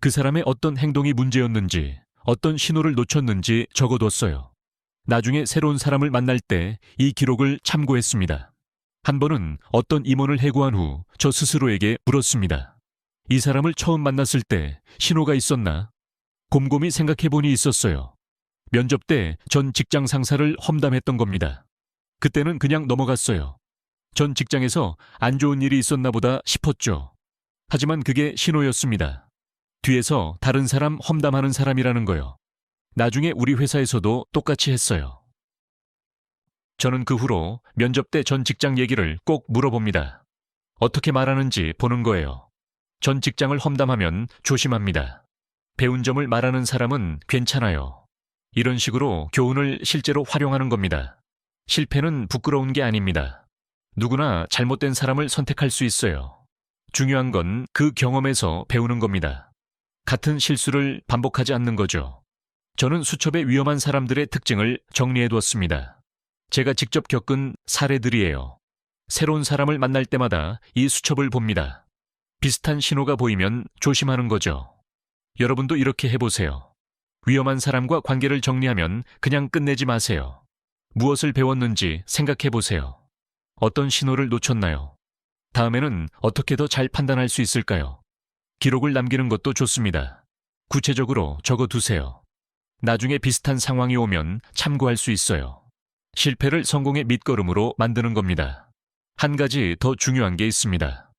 그 사람의 어떤 행동이 문제였는지, 어떤 신호를 놓쳤는지 적어뒀어요. 나중에 새로운 사람을 만날 때 이 기록을 참고했습니다. 한 번은 어떤 임원을 해고한 후 저 스스로에게 물었습니다. 이 사람을 처음 만났을 때 신호가 있었나? 곰곰이 생각해보니 있었어요. 면접 때 전 직장 상사를 험담했던 겁니다. 그때는 그냥 넘어갔어요. 전 직장에서 안 좋은 일이 있었나 보다 싶었죠. 하지만 그게 신호였습니다. 뒤에서 다른 사람 험담하는 사람이라는 거요. 나중에 우리 회사에서도 똑같이 했어요. 저는 그 후로 면접 때 전 직장 얘기를 꼭 물어봅니다. 어떻게 말하는지 보는 거예요. 전 직장을 험담하면 조심합니다. 배운 점을 말하는 사람은 괜찮아요. 이런 식으로 교훈을 실제로 활용하는 겁니다. 실패는 부끄러운 게 아닙니다. 누구나 잘못된 사람을 선택할 수 있어요. 중요한 건 그 경험에서 배우는 겁니다. 같은 실수를 반복하지 않는 거죠. 저는 수첩의 위험한 사람들의 특징을 정리해두었습니다. 제가 직접 겪은 사례들이에요. 새로운 사람을 만날 때마다 이 수첩을 봅니다. 비슷한 신호가 보이면 조심하는 거죠. 여러분도 이렇게 해보세요. 위험한 사람과 관계를 정리하면 그냥 끝내지 마세요. 무엇을 배웠는지 생각해보세요. 어떤 신호를 놓쳤나요? 다음에는 어떻게 더 잘 판단할 수 있을까요? 기록을 남기는 것도 좋습니다. 구체적으로 적어두세요. 나중에 비슷한 상황이 오면 참고할 수 있어요. 실패를 성공의 밑거름으로 만드는 겁니다. 한 가지 더 중요한 게 있습니다.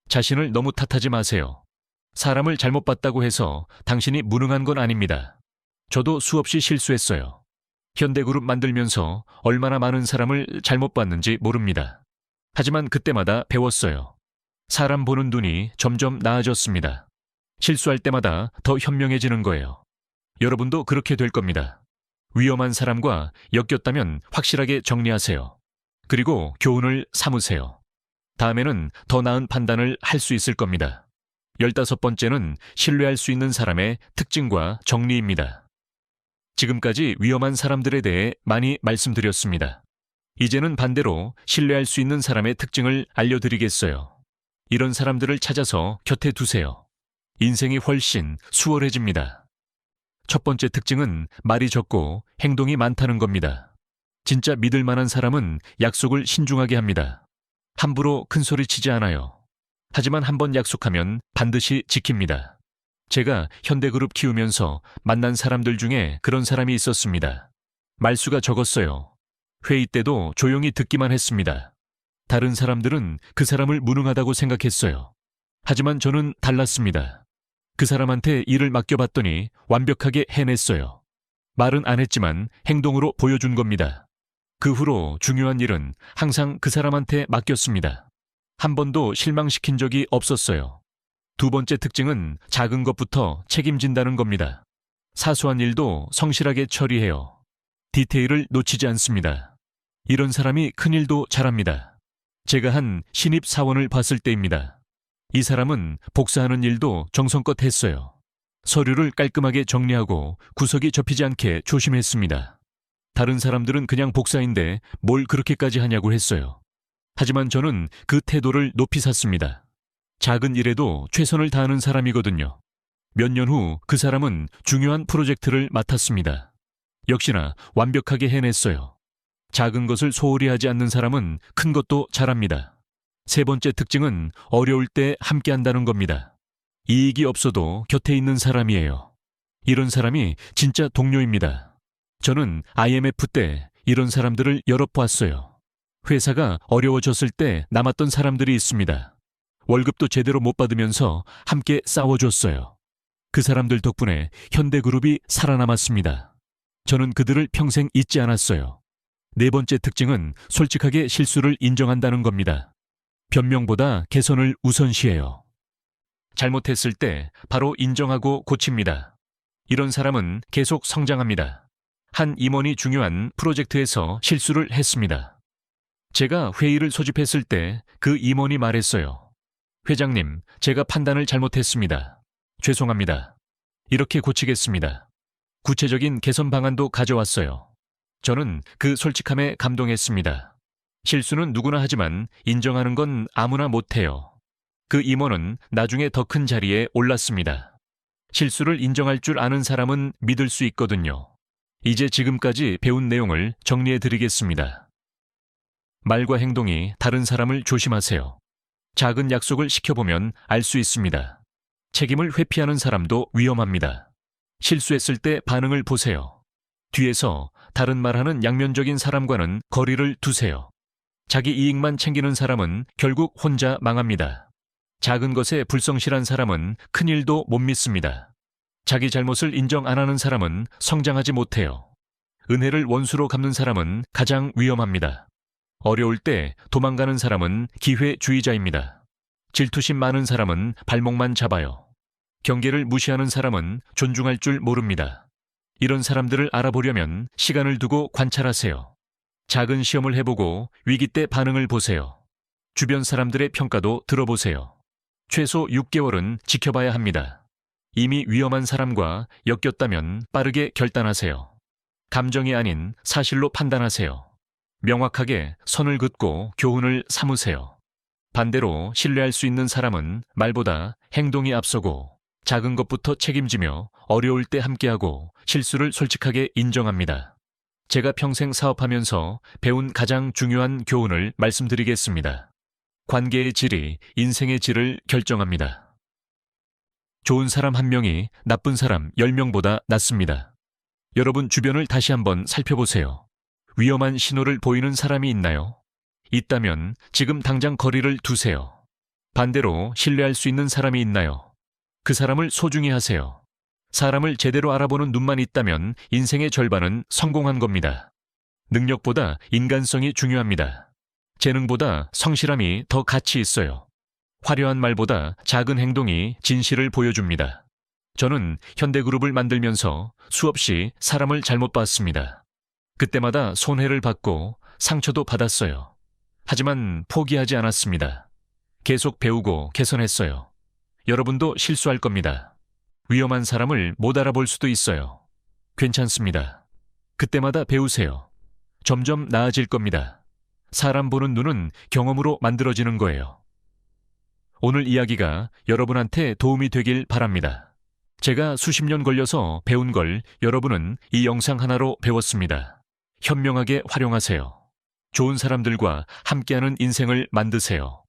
자신을 너무 탓하지 마세요. 사람을 잘못 봤다고 해서 당신이 무능한 건 아닙니다. 저도 수없이 실수했어요. 현대그룹 만들면서 얼마나 많은 사람을 잘못 봤는지 모릅니다. 하지만 그때마다 배웠어요. 사람 보는 눈이 점점 나아졌습니다. 실수할 때마다 더 현명해지는 거예요. 여러분도 그렇게 될 겁니다. 위험한 사람과 엮였다면 확실하게 정리하세요. 그리고 교훈을 삼으세요. 다음에는 더 나은 판단을 할 수 있을 겁니다. 15번째는 신뢰할 수 있는 사람의 특징과 정리입니다. 지금까지 위험한 사람들에 대해 많이 말씀드렸습니다. 이제는 반대로 신뢰할 수 있는 사람의 특징을 알려드리겠어요. 이런 사람들을 찾아서 곁에 두세요. 인생이 훨씬 수월해집니다. 첫 번째 특징은 말이 적고 행동이 많다는 겁니다. 진짜 믿을 만한 사람은 약속을 신중하게 합니다. 함부로 큰 소리 치지 않아요. 하지만 한번 약속하면 반드시 지킵니다. 제가 현대그룹 키우면서 만난 사람들 중에 그런 사람이 있었습니다. 말수가 적었어요. 회의 때도 조용히 듣기만 했습니다. 다른 사람들은 그 사람을 무능하다고 생각했어요. 하지만 저는 달랐습니다. 그 사람한테 일을 맡겨봤더니 완벽하게 해냈어요. 말은 안 했지만 행동으로 보여준 겁니다. 그 후로 중요한 일은 항상 그 사람한테 맡겼습니다. 한 번도 실망시킨 적이 없었어요. 두 번째 특징은 작은 것부터 책임진다는 겁니다. 사소한 일도 성실하게 처리해요. 디테일을 놓치지 않습니다. 이런 사람이 큰 일도 잘합니다. 제가 한 신입 사원을 봤을 때입니다. 이 사람은 복사하는 일도 정성껏 했어요. 서류를 깔끔하게 정리하고 구석이 접히지 않게 조심했습니다. 다른 사람들은 그냥 복사인데 뭘 그렇게까지 하냐고 했어요. 하지만 저는 그 태도를 높이 샀습니다. 작은 일에도 최선을 다하는 사람이거든요. 몇 년 후 그 사람은 중요한 프로젝트를 맡았습니다. 역시나 완벽하게 해냈어요. 작은 것을 소홀히 하지 않는 사람은 큰 것도 잘합니다. 세 번째 특징은 어려울 때 함께한다는 겁니다. 이익이 없어도 곁에 있는 사람이에요. 이런 사람이 진짜 동료입니다. 저는 IMF 때 이런 사람들을 여러 봤어요. 회사가 어려워졌을 때 남았던 사람들이 있습니다. 월급도 제대로 못 받으면서 함께 싸워줬어요. 그 사람들 덕분에 현대그룹이 살아남았습니다. 저는 그들을 평생 잊지 않았어요. 네 번째 특징은 솔직하게 실수를 인정한다는 겁니다. 변명보다 개선을 우선시해요. 잘못했을 때 바로 인정하고 고칩니다. 이런 사람은 계속 성장합니다. 한 임원이 중요한 프로젝트에서 실수를 했습니다. 제가 회의를 소집했을 때 그 임원이 말했어요. 회장님, 제가 판단을 잘못했습니다. 죄송합니다. 이렇게 고치겠습니다. 구체적인 개선 방안도 가져왔어요. 저는 그 솔직함에 감동했습니다. 실수는 누구나 하지만 인정하는 건 아무나 못해요. 그 임원은 나중에 더 큰 자리에 올랐습니다. 실수를 인정할 줄 아는 사람은 믿을 수 있거든요. 이제 지금까지 배운 내용을 정리해 드리겠습니다. 말과 행동이 다른 사람을 조심하세요. 작은 약속을 시켜보면 알 수 있습니다. 책임을 회피하는 사람도 위험합니다. 실수했을 때 반응을 보세요. 뒤에서 다른 말하는 양면적인 사람과는 거리를 두세요. 자기 이익만 챙기는 사람은 결국 혼자 망합니다. 작은 것에 불성실한 사람은 큰 일도 못 믿습니다. 자기 잘못을 인정 안 하는 사람은 성장하지 못해요. 은혜를 원수로 갚는 사람은 가장 위험합니다. 어려울 때 도망가는 사람은 기회주의자입니다. 질투심 많은 사람은 발목만 잡아요. 경계를 무시하는 사람은 존중할 줄 모릅니다. 이런 사람들을 알아보려면 시간을 두고 관찰하세요. 작은 시험을 해보고 위기 때 반응을 보세요. 주변 사람들의 평가도 들어보세요. 최소 6개월은 지켜봐야 합니다. 이미 위험한 사람과 엮였다면 빠르게 결단하세요. 감정이 아닌 사실로 판단하세요. 명확하게 선을 긋고 교훈을 삼으세요. 반대로 신뢰할 수 있는 사람은 말보다 행동이 앞서고 작은 것부터 책임지며 어려울 때 함께하고 실수를 솔직하게 인정합니다. 제가 평생 사업하면서 배운 가장 중요한 교훈을 말씀드리겠습니다. 관계의 질이 인생의 질을 결정합니다. 좋은 사람 1명이 나쁜 사람 10명보다 낫습니다. 여러분 주변을 다시 한번 살펴보세요. 위험한 신호를 보이는 사람이 있나요? 있다면 지금 당장 거리를 두세요. 반대로 신뢰할 수 있는 사람이 있나요? 그 사람을 소중히 하세요. 사람을 제대로 알아보는 눈만 있다면 인생의 절반은 성공한 겁니다. 능력보다 인간성이 중요합니다. 재능보다 성실함이 더 가치 있어요. 화려한 말보다 작은 행동이 진실을 보여줍니다. 저는 현대그룹을 만들면서 수없이 사람을 잘못 봤습니다. 그때마다 손해를 받고 상처도 받았어요. 하지만 포기하지 않았습니다. 계속 배우고 개선했어요. 여러분도 실수할 겁니다. 위험한 사람을 못 알아볼 수도 있어요. 괜찮습니다. 그때마다 배우세요. 점점 나아질 겁니다. 사람 보는 눈은 경험으로 만들어지는 거예요. 오늘 이야기가 여러분한테 도움이 되길 바랍니다. 제가 수십 년 걸려서 배운 걸 여러분은 이 영상 하나로 배웠습니다. 현명하게 활용하세요. 좋은 사람들과 함께하는 인생을 만드세요.